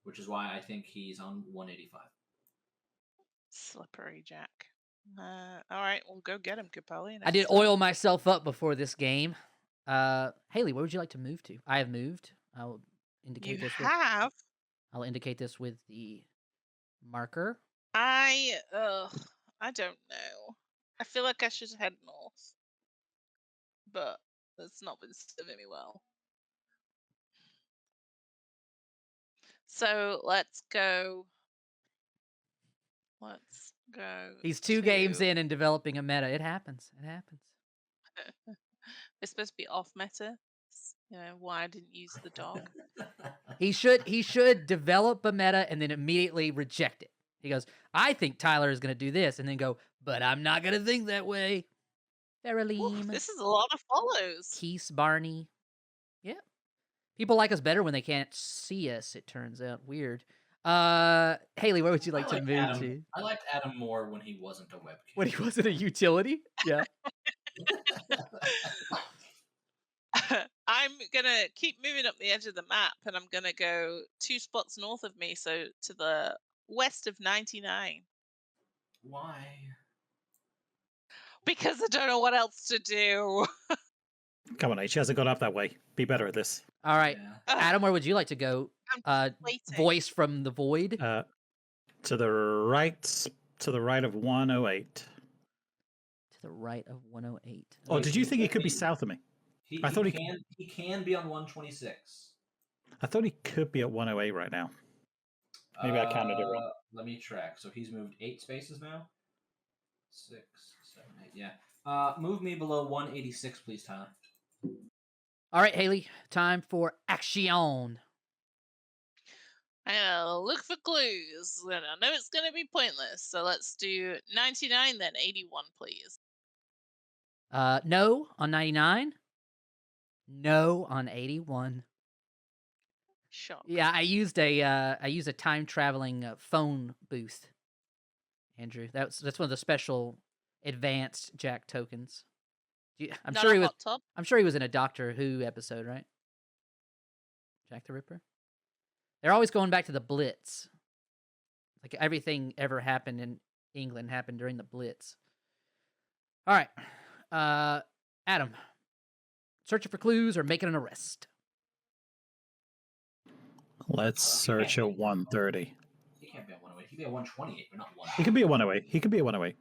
Which is why I think he's on 185. Slippery Jack. All right, we'll go get him, Capelli. I did oil myself up before this game. Haley, where would you like to move to? I have moved. I'll indicate this. I'll indicate this with the marker. I don't know. I feel like I should head north, but that's not been serving me well. So let's go. He's two games in and developing a meta. It happens. It happens. It's supposed to be off meta. You know why I didn't use the dog. He should develop a meta and then immediately reject it. He goes, I think Tyler is going to do this, and then go, but I'm not going to think that way. Veruline. This is a lot of follows. Keese, Barney. Yeah. People like us better when they can't see us, it turns out. Weird. Haley, where would you like to move to? I liked Adam more when he wasn't a webcam. When he wasn't a utility? Yeah. I'm going to keep moving up the edge of the map, and I'm going to go 2 spots north of me, so to the west of 99. Why? Because I don't know what else to do. Come on, H. He hasn't gone up that way. Be better at this. All right. Yeah. Adam, where would you like to go? Voice from the void? To the right of 108. To the right of 108. Oh, did you think he could be south of me? He can be on 126. I thought he could be at 108 right now. Maybe I counted it wrong. Let me track. So he's moved 8 spaces now. 6, 7, 8. Yeah. Move me below 186, please, Tyler. All right, Haley. Time for action. I'm gonna look for clues, and I know it's gonna be pointless. So let's do 99, then 81, please. No on 99. No on 81. Shock. Yeah, I used a time traveling phone booth. Andrew, that's one of the special advanced Jack tokens. I'm sure he was in a Doctor Who episode, right? Jack the Ripper. They're always going back to the Blitz. Like everything ever happened in England happened during the Blitz. All right. Adam, searching for clues or making an arrest? Let's search at 130. He can't be at 108. He'd be at 128, but not 1. He could be a 108. He could be a 108.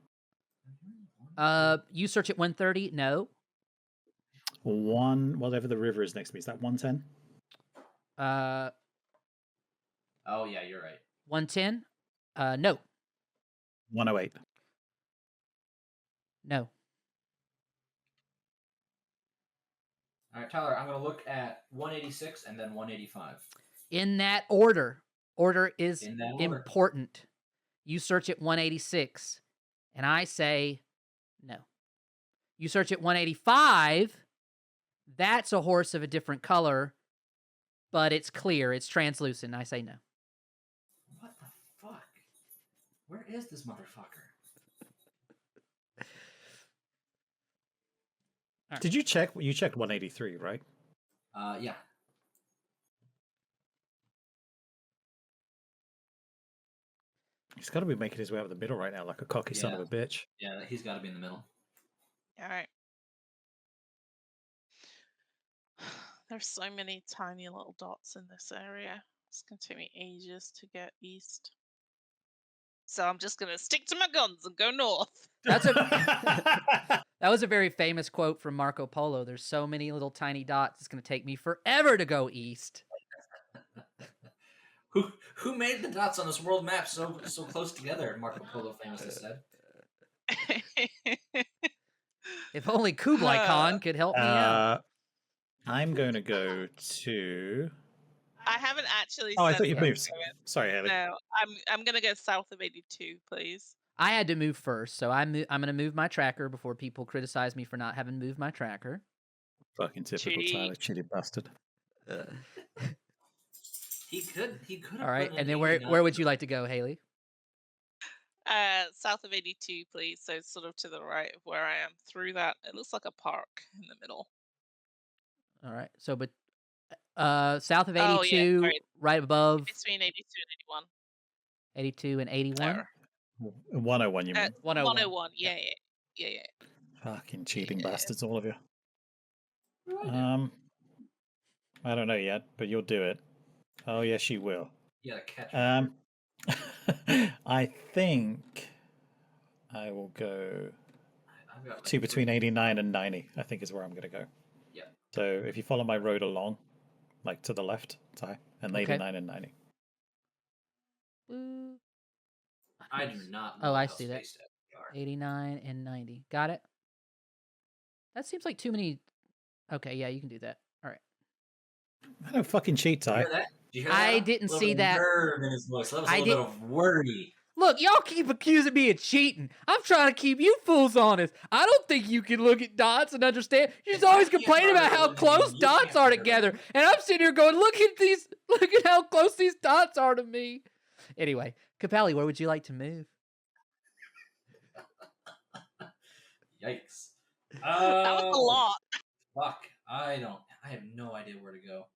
You search at 130? No. Whatever the river is next to me. Is that 110? Oh, yeah, you're right. 110? No. 108. No. All right, Tyler, I'm going to look at 186 and then 185. In that order. Order is In that order. important. You search at 186, and I say no. You search at 185, that's a horse of a different color, but it's clear, it's translucent. I say no. What the fuck? Where is this motherfucker? Right. Did you check? You checked 183, right? Yeah. He's got to be making his way up the middle right now, like a cocky son of a bitch. Yeah, he's got to be in the middle. All right. There's so many tiny little dots in this area. It's going to take me ages to get east. So I'm just going to stick to my guns and go north. That's that was a very famous quote from Marco Polo. There's so many little tiny dots, it's going to take me forever to go east. Who made the dots on this world map so close together? Marco Polo famously said. If only Kublai Khan could help me out. I'm going to go to... I haven't actually. Oh, I said thought you where I'm moved. going. Sorry, Hayley. No, I'm going to go south of 82, please. I had to move first, so I'm going to move my tracker before people criticize me for not having moved my tracker. Fucking typical Cheaty. Tyler, cheaty bastard. He could. All right, and then where would you like to go, Hayley? South of 82, please. So sort of to the right of where I am. Through that, it looks like a park in the middle. All right, so but south of 82, Oh, yeah, sorry. right above Between 82 and 82 and 81. There. 101, you mean? 101. Yeah. Fucking cheating bastards, all of you. I don't know yet, but you'll do it. Oh, yes, you will. Yeah, catch. I think I will go to between 89 and 90, I think is where I'm going to go. Yeah. So if you follow my road along, like to the left, Ty, and 89 and 90. I do not know. Oh, I see that. 89 and 90. Got it. That seems like too many. Okay, yeah, you can do that. All right. I don't fucking cheat, Ty. Did you hear that? I didn't see that. Nerve in his voice. That was a little bit of worry. Look, y'all keep accusing me of cheating. I'm trying to keep you fools honest. I don't think you can look at dots and understand. You're just always complaining about how close dots are together. And I'm sitting here going, look at how close these dots are to me. Anyway, Capelli, where would you like to move? Yikes. That was a lot. Fuck. I have no idea where to go.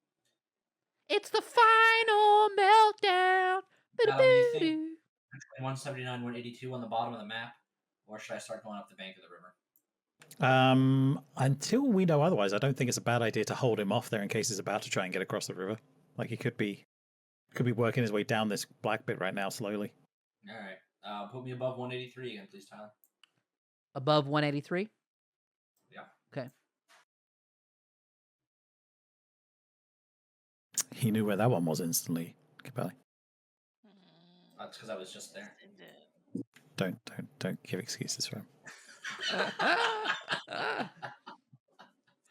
It's the final meltdown. Adam, you think 179, 182 on the bottom of the map? Or should I start going up the bank of the river? Until we know otherwise, I don't think it's a bad idea to hold him off there in case he's about to try and get across the river. Like he could be working his way down this black bit right now slowly. All right. Put me above 183 again, please, Tyler. Above 183? Yeah. Okay. He knew where that one was instantly, Capelli. That's because I was just there. Don't give excuses for him.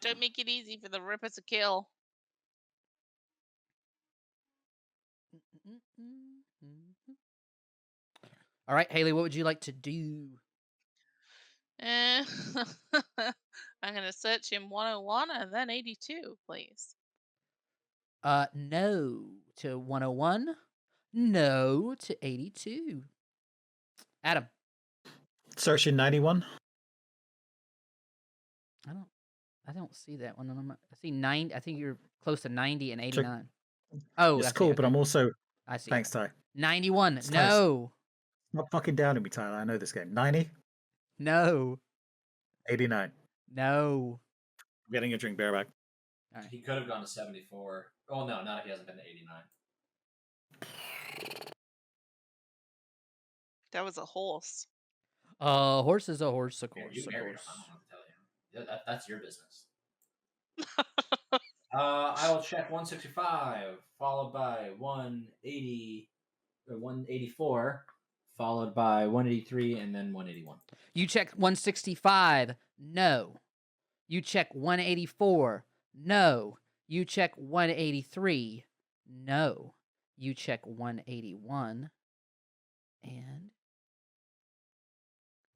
Don't make it easy for the Ripper to kill. All right, Hayley, what would you like to do? I'm going to search in 101 and then 82, please. No to 101. No to 82. Adam. Search in 91. I don't see that one. I see 90. I think you're close to 90 and 89. Oh, It's I see. cool, but Okay. I'm also I see. thanks, Ty. 91. Ty, No. Not fucking down to me, Tyler. I know this game. 90, No. 89. No. I'm getting a drink bareback. All right. He could have gone to 74. Oh no, not if he hasn't been to 89. That was a horse. Horse is a horse, of Yeah, course. you Of married him. course. I don't know what to tell you. That's your business. I will check 165, followed by 180, or 184, followed by 183, and then 181. You check 165. No. You check 184. No. You check 183. No. You check 181. And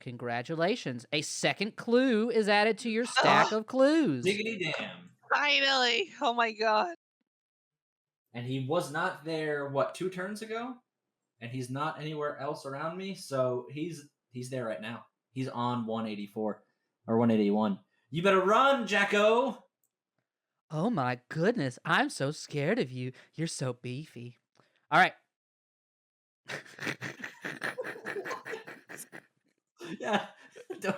congratulations. A second clue is added to your stack of clues. Diggity damn. Finally! Oh my god. And he was not there, what, 2 turns ago? And he's not anywhere else around me, so he's there right now. He's on 184 or 181. You better run, Jacko! Oh my goodness. I'm so scared of you. You're so beefy. All right. Yeah, don't,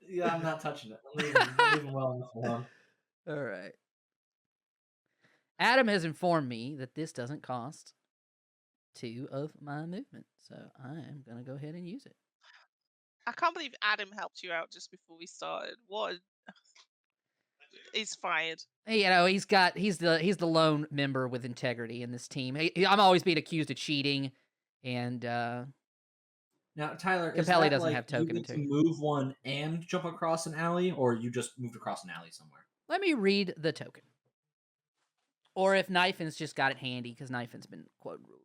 yeah, I'm not touching it. I'm leaving well enough alone. All right. Adam has informed me that this doesn't cost 2 of my movement, so I am going to go ahead and use it. I can't believe Adam helped you out just before we started. What? He's fired. You know, he's the lone member with integrity in this team. I'm always being accused of cheating, and Now, Tyler, is Capelli that doesn't like have token you get to integrity. move one and jump across an alley, or you just moved across an alley somewhere? Let me read the token. Or if Knifen's just got it handy, because Knifen's been quoting rules.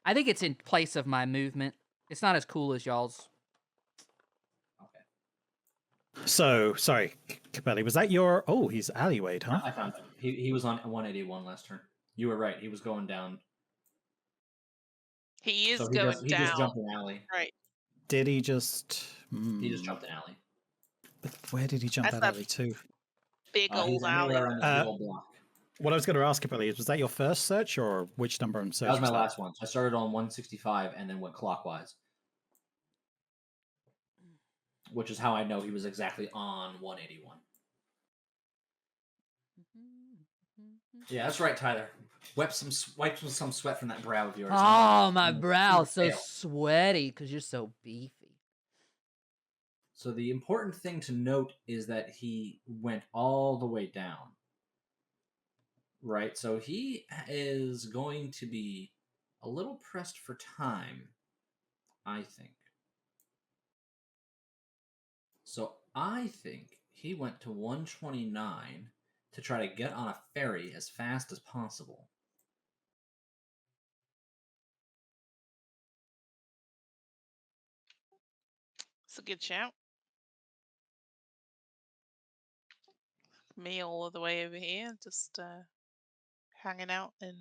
I think it's in place of my movement. It's not as cool as y'all's. Okay. So, sorry, Capelli, was that your... Oh, he's alleywayed, huh? I found him. He was on 181 last turn. You were right. He was going down. He is So going he down. just jumped an alley. Right. Did he just... He just jumped an alley. But where did he jump That's that a alley to? Big He's old alley. anywhere on this big old block. What I was going to ask, Capelli, is was that your first search, or which number I'm That searching? was my last one. I started on 165 and then went clockwise. Which is how I know he was exactly on 181. Yeah, that's right, Tyler. Wipe some sweat from that brow of yours. Oh, my brow so Fail. sweaty because you're so beefy. So the important thing to note is that he went all the way down. Right? So he is going to be a little pressed for time, I think. So I think he went to 129 to try to get on a ferry as fast as possible. It's a good shout. Me all the way over here, just hanging out in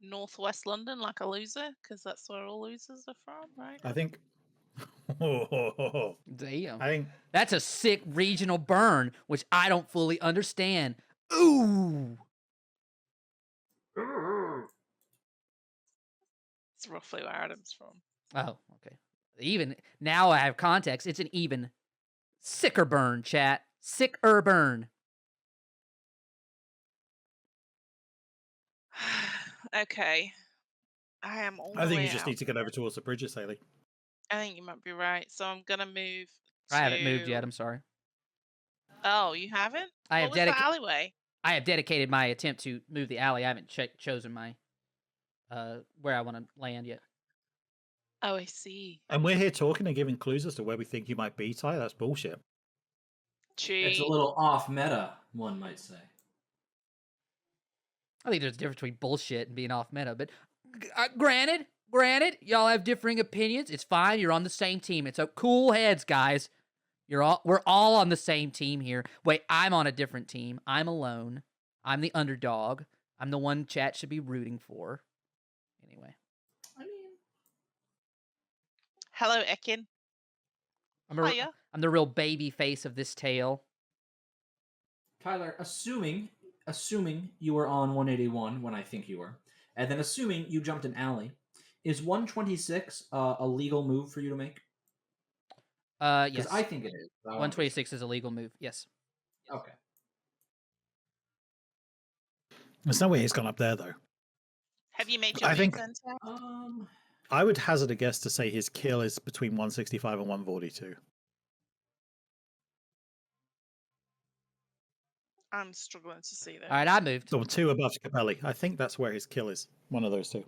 northwest London like a loser, because that's where all losers are from, right? I think... Damn. I think... That's a sick regional burn, which I don't fully understand. Ooh. It's roughly where Adam's from. Oh, okay. Even now I have context. It's an even sicker burn, chat. Sicker burn. Okay. I am all I the think way you just out. need to get over towards the bridges, Hayley. I think you might be right. So I'm gonna move to... I haven't moved yet. I'm sorry. Oh, you haven't? I What have was the alleyway? I have dedicated my attempt to move the alley. I haven't chosen my where I want to land yet. Oh, I see. And we're here talking and giving clues as to where we think you might be, Ty. That's bullshit. It's a little off meta, one might say. I think there's a difference between bullshit and being off meta, but granted, y'all have differing opinions. It's fine. You're on the same team. It's a cool heads, guys. We're all on the same team here. Wait, I'm on a different team. I'm alone. I'm the underdog. I'm the one chat should be rooting for. Anyway. I mean, Hello, Ekin. Hiya. I'm the real baby face of this tale. Tyler, assuming you were on 181 when I think you were, and then assuming you jumped an alley, is 126 a legal move for you to make? Yes. Because I think it is. 126 is a legal move. Yes. Okay. There's no way he's gone up there though. Have you made your I move think- then, Sam? I would hazard a guess to say his kill is between 165 and 142. I'm struggling to see that. All right, I moved. So 2 above Capelli. I think that's where his kill is. One of those two.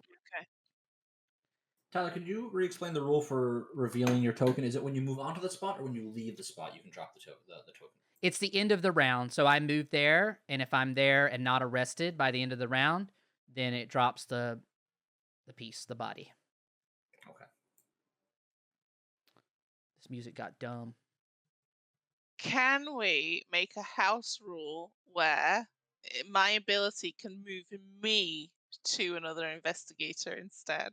Tyler, could you re-explain the rule for revealing your token? Is it when you move onto the spot, or when you leave the spot, you can drop the token? It's the end of the round, so I move there, and if I'm there and not arrested by the end of the round, then it drops the piece, the body. Okay. This music got dumb. Can we make a house rule where my ability can move me to another investigator instead?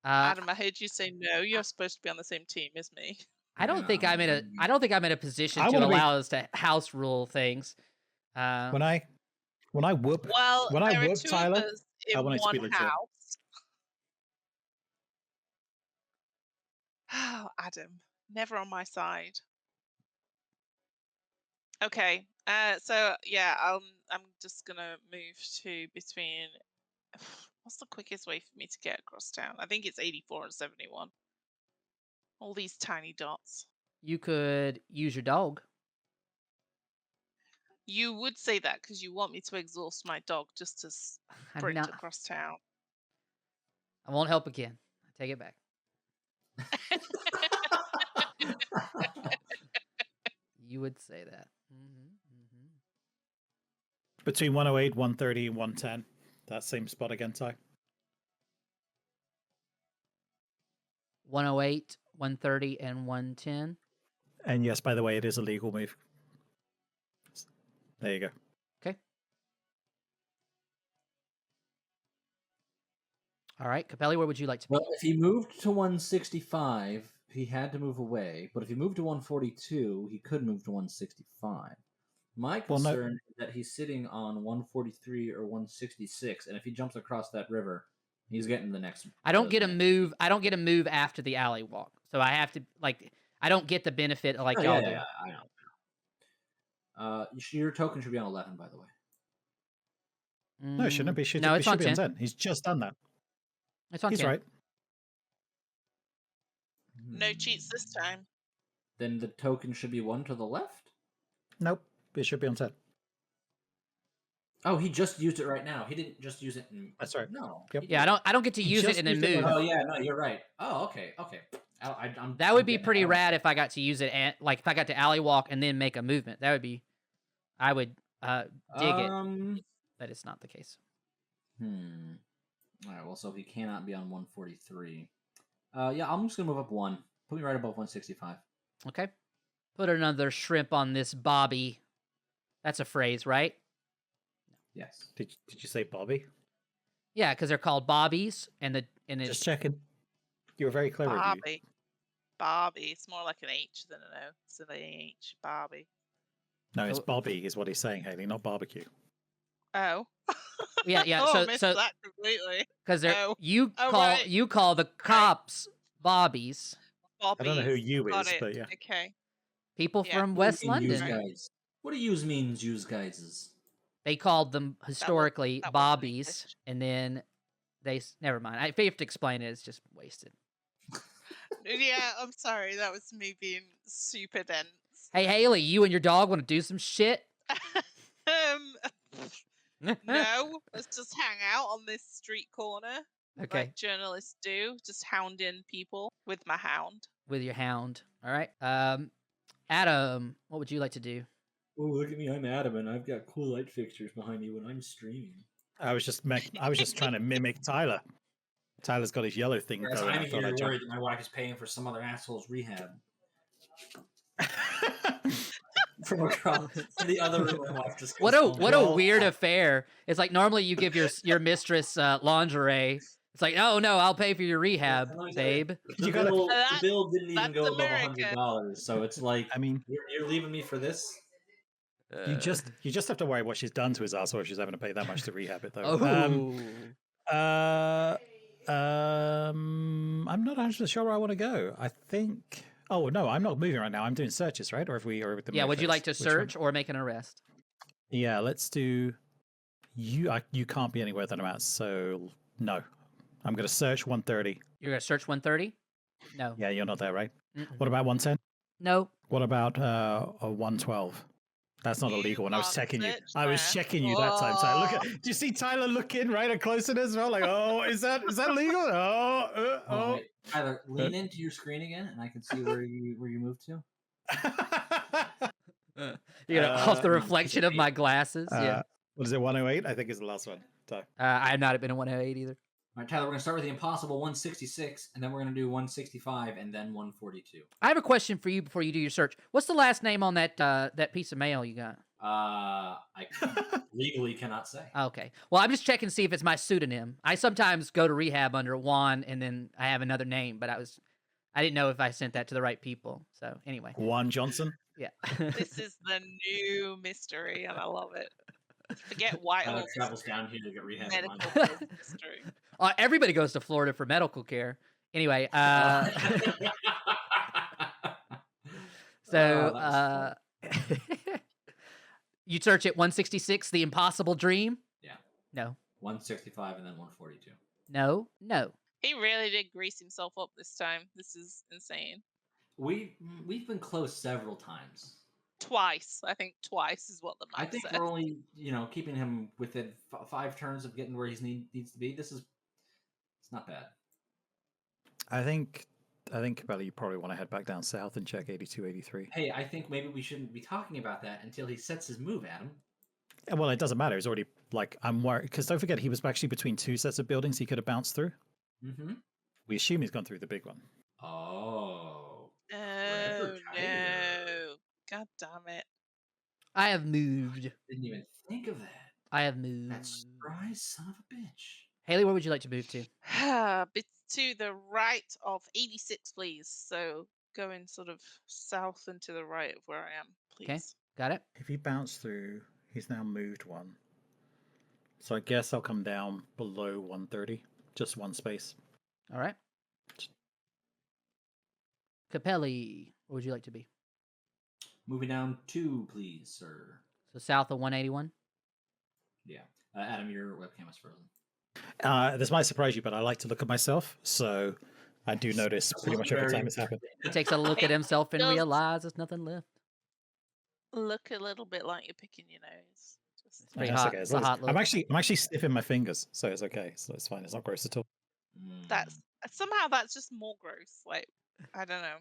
Adam, I heard you say no. You're supposed to be on the same team as me. I don't think I'm in a position I to wanna be- allow us to house rule things. When I whoop Well, when I there are whoop two Tyler, of us I in want it to be one legit. house. Oh, Adam, never on my side. Okay, so yeah, I'm just gonna move to between. What's the quickest way for me to get across town? I think it's 84 and 71. All these tiny dots. You could use your dog. You would say that because you want me to exhaust my dog just to I'm sprint not. across town. I won't help again. I take it back. You would say that. Between 108, 130, and 110. That same spot again, Ty. 108, 130, and 110. And yes, by the way, it is a legal move. There you go. Okay. All right, Capelli, where would you like to be? Well, if he moved to 165, he had to move away. But if he moved to 142, he could move to 165. My concern is that he's sitting on 143 or 166, and if he jumps across that river, he's getting the next. I don't get a move. I don't get a move after the alley walk, so I have to I don't get the benefit like y'all do. Yeah, I know. Your token should be on 11, by the way. No, it shouldn't be. No, it it's should on be 10. on 10. He's just done that. It's on He's 10. right. No cheats this time. Then the token should be 1 to the left? Nope. It should be on 10. Oh, he just used it right now. He didn't just use it. That's right. No. Yep. Yeah, I don't get to He use it just and then used it move. right Oh yeah, no, you're right. Oh, okay. That would be pretty rad if I got to use it and if I got to alley walk and then make a movement. That would be. I would dig it, but it's not the case. All right. Well, so he cannot be on 143. Yeah, I'm just gonna move up 1. Put me right above 165. Okay. Put another shrimp on this bobby. That's a phrase, right? Yes. Did you say Bobby? Yeah, because they're called bobbies, and it's Just checking. You were very clever. You. Bobby. It's more like an H than an O. It's an H. Bobby. No, it's Bobby, is what he's saying, Hayley, not barbecue. Oh. yeah. Oh, I missed that completely. Because Oh. you right. call the cops bobbies. I don't know who you Got is, it. but yeah. Okay. People Yeah. from West What do you mean, London. use guys? What do use means use guys? They called them historically that wasn't bobbies, English. and then never mind. If you have to explain it, it's just wasted. Yeah, I'm sorry. That was me being super dense. Hey, Hayley, you and your dog want to do some shit? No, let's just hang out on this street corner. Okay. Like journalists do, just hounding people with my hound. With your hound. All right. Adam, what would you like to do? Oh, look at me! I'm Adam, and I've got cool light fixtures behind me when I'm streaming. I was just trying to mimic Tyler. Tyler's got his yellow thing Whereas going. I'm I thought here I'd worried that my wife is paying for some other asshole's rehab. From across the other room, my wife just. What a weird affair. It's like normally you give your mistress lingerie. It's like, oh no, I'll pay for your rehab, Let me tell you, babe. You gotta- the bill didn't even that's go above America. $100, so it's like, I mean, you're leaving me for this? you just have to worry what she's done to his ass, or she's having to pay that much to rehab it, though. I'm not actually sure where I want to go. I think. Oh no, I'm not moving right now. I'm doing searches, right? Or if we, or with the Yeah, would you like to Which one? search or make an arrest? Yeah, let's do. You can't be anywhere that I'm at, so no. I'm gonna search 130. You're gonna search 130? No. Yeah, you're not there, right? Mm-mm. What about 110? No. What about a 112? That's not You illegal. And I was can't checking you. search I was there. checking you that time. So look at. Do you see Tyler looking right at close in as well? Like, oh, is that legal? Oh. Wait, Tyler, lean into your screen again, and I can see where you moved to. You're gonna off the reflection of my glasses. Yeah. What is it? 108? I think is the last one. So. I've not been a 108 either. All right, Tyler, we're going to start with the impossible 166, and then we're going to do 165, and then 142. I have a question for you before you do your search. What's the last name on that piece of mail you got? I legally cannot say. Okay. Well, I'm just checking to see if it's my pseudonym. I sometimes go to rehab under Juan, and then I have another name, but I didn't know if I sent that to the right people. So anyway. Juan Johnson. Yeah. This is the new mystery, and I love it. Forget Whitehall Travels down here to get rehab. medical field mystery. Everybody goes to Florida for medical care. Anyway, so you search at 166, The Impossible Dream? Yeah. No. 165 and then 142. No. He really did grease himself up this time. This is insane. We've been close several times. Twice. I think twice is what the map I think says. we're only, keeping him within 5 turns of getting where he needs to be. It's not bad. I think, Capelli, you probably want to head back down south and check 82, 83. Hey, I think maybe we shouldn't be talking about that until he sets his move, Adam. Yeah, well, it doesn't matter. He's already, I'm worried. Because don't forget, he was actually between 2 sets of buildings he could have bounced through. Mm-hmm. We assume he's gone through the big one. Oh. Oh, no. God damn it. I have moved. Didn't even think of that. I have moved. That surprise son of a bitch. Haley, where would you like to move to? Bit to the right of 86, please. So going sort of south and to the right of where I am, please. Okay. Got it? If he bounced through, he's now moved 1. So I guess I'll come down below 130. Just 1 space. All right. Capelli, where would you like to be? Moving down 2, please, sir. So south of 181? Yeah. Adam, your webcam is frozen. This might surprise you, but I like to look at myself. So I do notice pretty much every time it's happened. He takes a look at himself and Does- realizes nothing left. Look a little bit like you're picking your nose. Just Pretty That's hot. okay. It's As a long as- hot look. I'm actually stiffing my fingers, so it's okay. So it's fine. It's not gross at all. that's somehow that's just more gross. Like, I don't know.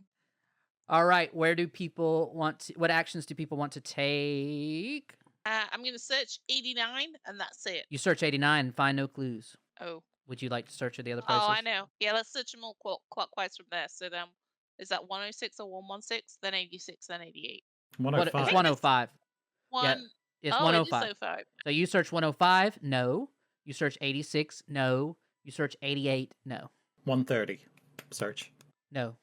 All right. Where do people want to, what actions do people want to take? I'm gonna search 89, and that's it. You search 89 and find no clues. Oh, Would you like to search the other places? oh, I know. Yeah, let's search them all clockwise from there. So then, is that 106 or 116? Then 86, then 88. 105. It's 105. One. It's oh, 105. It is 05. So you search 105, no. You search 86, no. You search 88, no. 130. Search. No.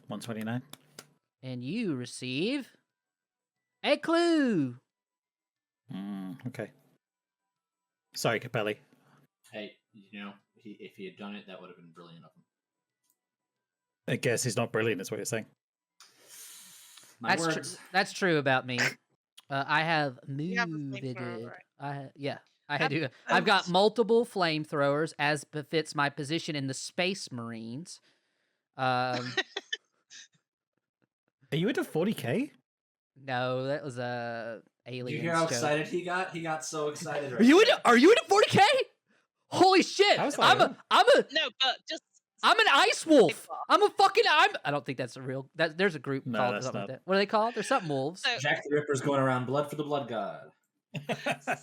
129. And you receive a clue. Okay. Sorry, Capelli. Hey, if he had done it, that would have been brilliant of him. I guess he's not brilliant, is what you're saying. My That's words. That's true about me. I have You have the moved. flamethrower, right? I do. I've got multiple flamethrowers as befits my position in the Space Marines. Are you into 40k? No, that was a Did alien. you hear how scope. excited he got? He got so excited. Are you into 40k? Holy shit! I was I'm like, a No, but just I'm an ice wolf. Wolf. I'm a fucking I don't think that's a real. There's a group No, called that's something not. like that. What are they called? There's something wolves. So- Jack the Ripper's going around blood for the blood god.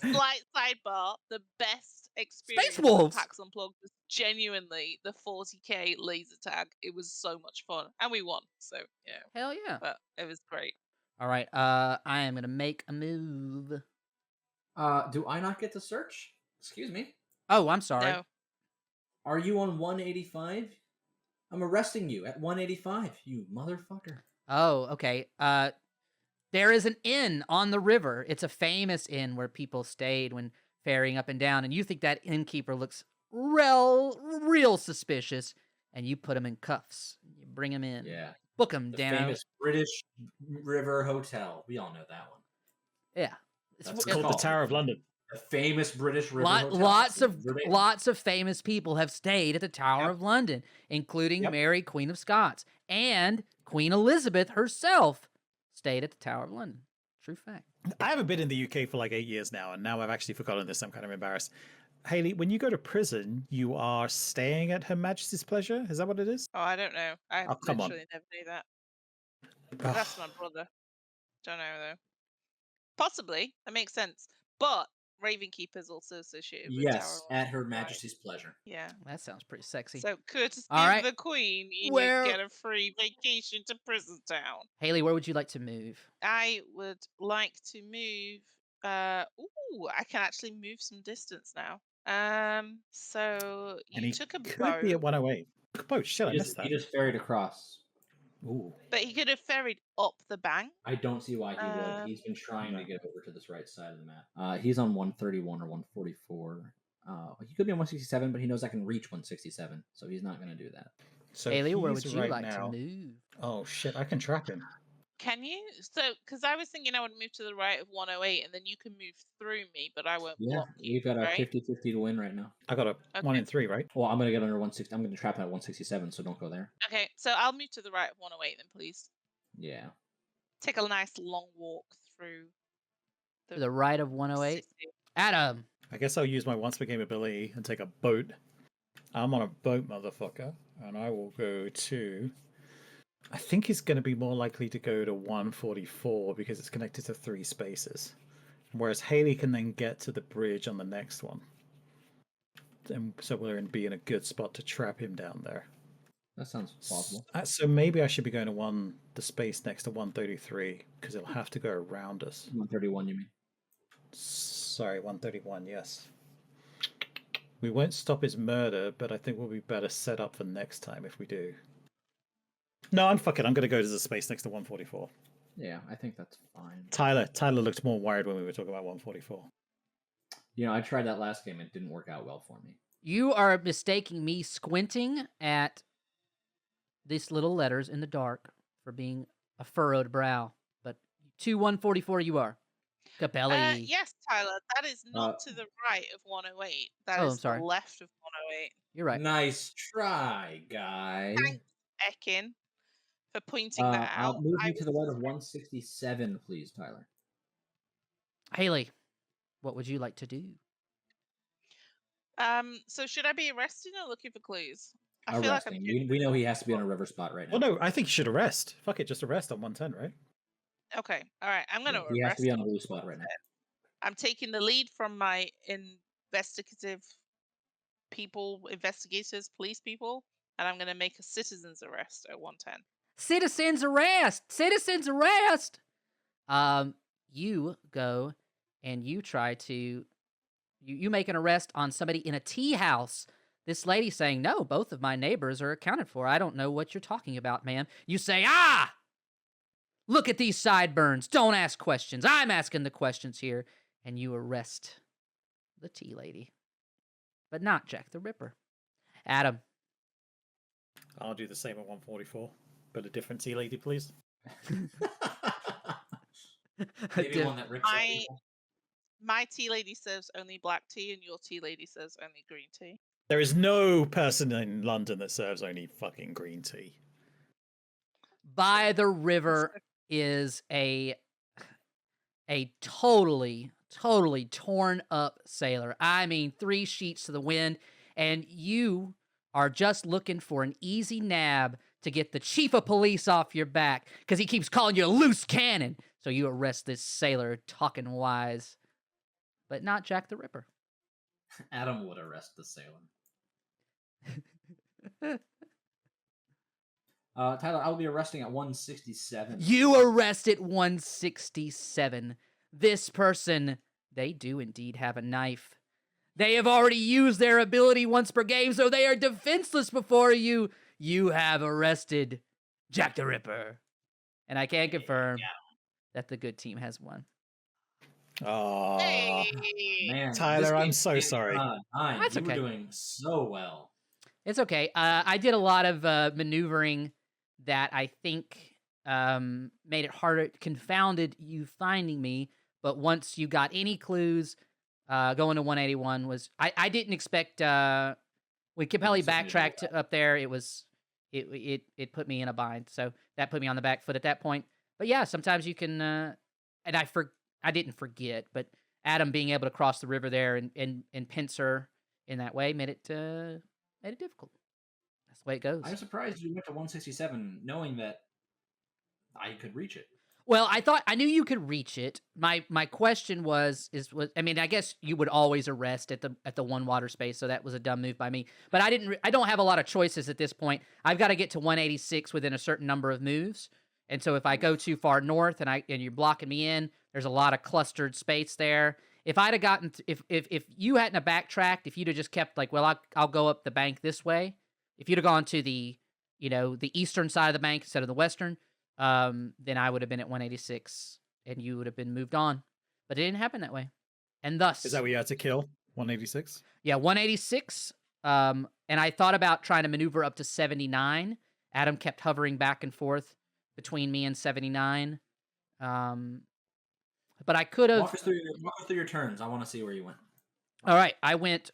slight sidebar. The best experience Wolves. of PAX Unplugged was genuinely the 40k laser tag. It was so much fun, and we won. So yeah, Hell yeah! but it was great. All right. I am gonna make a move. Do I not get to search? Excuse me. Oh, I'm sorry. No, Are you on 185? I'm arresting you at 185, you motherfucker. Oh, okay. There is an inn on the river. It's a famous inn where people stayed when ferrying up and down, and you think that innkeeper looks real suspicious, and you put him in cuffs. You bring him in. Yeah. Book him, The Dano. famous British River Hotel. We all know that one. Yeah. That's It's called the Tower of London. The famous British River Hotel. Lots of famous people have stayed at the Tower of London, including Mary, Queen of Scots, and Queen Elizabeth herself stayed at the Tower of London. True fact. I haven't been in the UK for like 8 years now, and now I've actually forgotten this. I'm kind of embarrassed. Hayley, when you go to prison, you are staying at Her Majesty's pleasure? Is that what it is? Oh, I don't know. I come on. literally never knew that. That's my brother. Don't know though. Possibly. That makes sense. But Ravenkeeper is also associated with Tower Yes, of at Her London, right? Majesty's pleasure. Yeah. That sounds pretty sexy. So courtesy All right. of the Queen, you Where- get a free vacation to Prison Town. Hayley, where would you like to move? I would like to move. Ooh, I can actually move some distance now. So And you he took a could boat, be at 108. Oh, shit, I missed that. He just ferried across. Ooh. but he could have ferried up the bank. I don't see why he would. He's been trying to get over to this right side of the map. He's on 131 or 144. He could be on 167, but he knows I can reach 167, so he's not going to do that. So Hayley, where he's would you right like now. to move? Oh, shit, I can trap him. Can you? So, because I was thinking I would move to the right of 108, and then you can move through me, but I won't Yeah, block you. we've got a right? 50-50 to win right now. I got a 1 in 3, right? Well, I'm going to get under 160. I'm going to trap him at 167, so don't go there. Okay, so I'll move to the right of 108 then, please. Yeah. Take a nice long walk through To the right of 108? city. Adam! I guess I'll use my once per game ability and take a boat. I'm on a boat, motherfucker. And I will go to... I think he's going to be more likely to go to 144 because it's connected to 3 spaces. Whereas Hayley can then get to the bridge on the next one. And so we're be in a good spot to trap him down there. That sounds plausible. So maybe I should be going to the space next to 133 because it'll have to go around us. 131, you mean? Sorry, 131, yes. We won't stop his murder, but I think we'll be better set up for next time if we do. No, I'm fucking. I'm going to go to the space next to 144. Yeah, I think that's fine. Tyler looked more wired when we were talking about 144. You know, I tried that last game. It didn't work out well for me. You are mistaking me squinting at these little letters in the dark for being a furrowed brow. But to 144 you are. Capelli. Yes, Tyler, that is not to the right of 108. That Oh, is I'm sorry. the left of 108. You're right. Nice try, guy. Thanks, Ekin, for pointing that out. Move me to the right of 167, please, Tyler. Hayley, what would you like to do? So should I be arresting or looking for clues? I feel like I'm Arresting. We know he has to be on a river spot right now. Well, no, I think you should arrest. Fuck it, just arrest on 110, right? okay. All right, I'm gonna He has arrest to be on him. a blue spot right now. I'm taking the lead from my investigative people, investigators, police people, and I'm gonna make a citizen's arrest at 110. Citizens arrest! Citizens arrest! You go and you try to you make an arrest on somebody in a tea house. This lady saying, "No, both of my neighbors are accounted for. I don't know what you're talking about, ma'am." You say, "Ah! Look at these sideburns. Don't ask questions. I'm asking the questions here." And you arrest the tea lady. But not Jack the Ripper. Adam. I'll do the same at 144, but a different tea lady, please. Maybe one that rips up people. My tea lady serves only black tea, and your tea lady serves only green tea. There is no person in London that serves only fucking green tea. By the river is a totally torn up sailor. I mean, 3 sheets to the wind, and you are just looking for an easy nab to get the chief of police off your back because he keeps calling you a loose cannon. So you arrest this sailor talking wise, but not Jack the Ripper. Adam would arrest the sailor. Tyler, I'll be arresting at 167. You arrest at 167. This person, they do indeed have a knife. They have already used their ability once per game, so they are defenseless before you. You have arrested Jack the Ripper. And I can confirm that the good team has won. Oh, Man, Tyler, this I'm game so came sorry. on time. That's You were okay. doing so well. It's okay. I did a lot of maneuvering that I think made it harder, confounded you finding me. But once you got any clues, going to 181 was... I didn't expect... when Capelli backtracked up there, it put me in a bind. So that put me on the back foot at that point. But yeah, sometimes you can... and I didn't forget, but Adam being able to cross the river there and Pincer in that way made it difficult. That's the way it goes. I'm surprised you went to 167 knowing that I could reach it. Well, I knew you could reach it. My question was I mean, I guess you would always arrest at the one water space, so that was a dumb move by me. But I don't have a lot of choices at this point. I've got to get to 186 within a certain number of moves. And so if I go too far north and you're blocking me in, there's a lot of clustered space there. If I'd have gotten if you hadn't have backtracked, if you'd have just kept like, well, I'll go up the bank this way. If you'd have gone to the eastern side of the bank instead of the western, then I would have been at 186 and you would have been moved on. But it didn't happen that way. And thus... Is that what you had to kill? 186? Yeah, 186. And I thought about trying to maneuver up to 79. Adam kept hovering back and forth between me and 79. But I could have... Walk us through your turns. I want to see where you went. All right, I went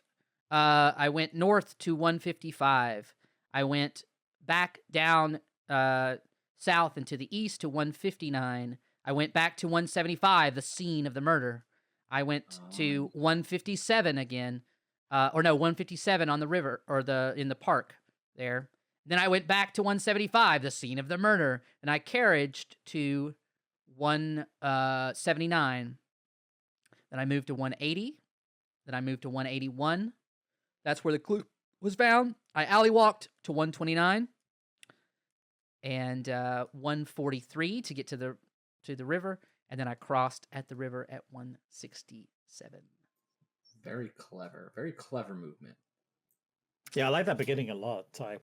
north to 155. I went back down south and to the east to 159. I went back to 175, the scene of the murder. I went to 157 again, 157 on the river or in the park there. Then I went back to 175, the scene of the murder, and I carriaged to 179. Then I moved to 180. Then I moved to 181. That's where the clue was found. I alley walked to 129 and 143 to get to the river, and then I crossed at the river at 167. Very clever movement. Yeah, I like that beginning a lot, Ty.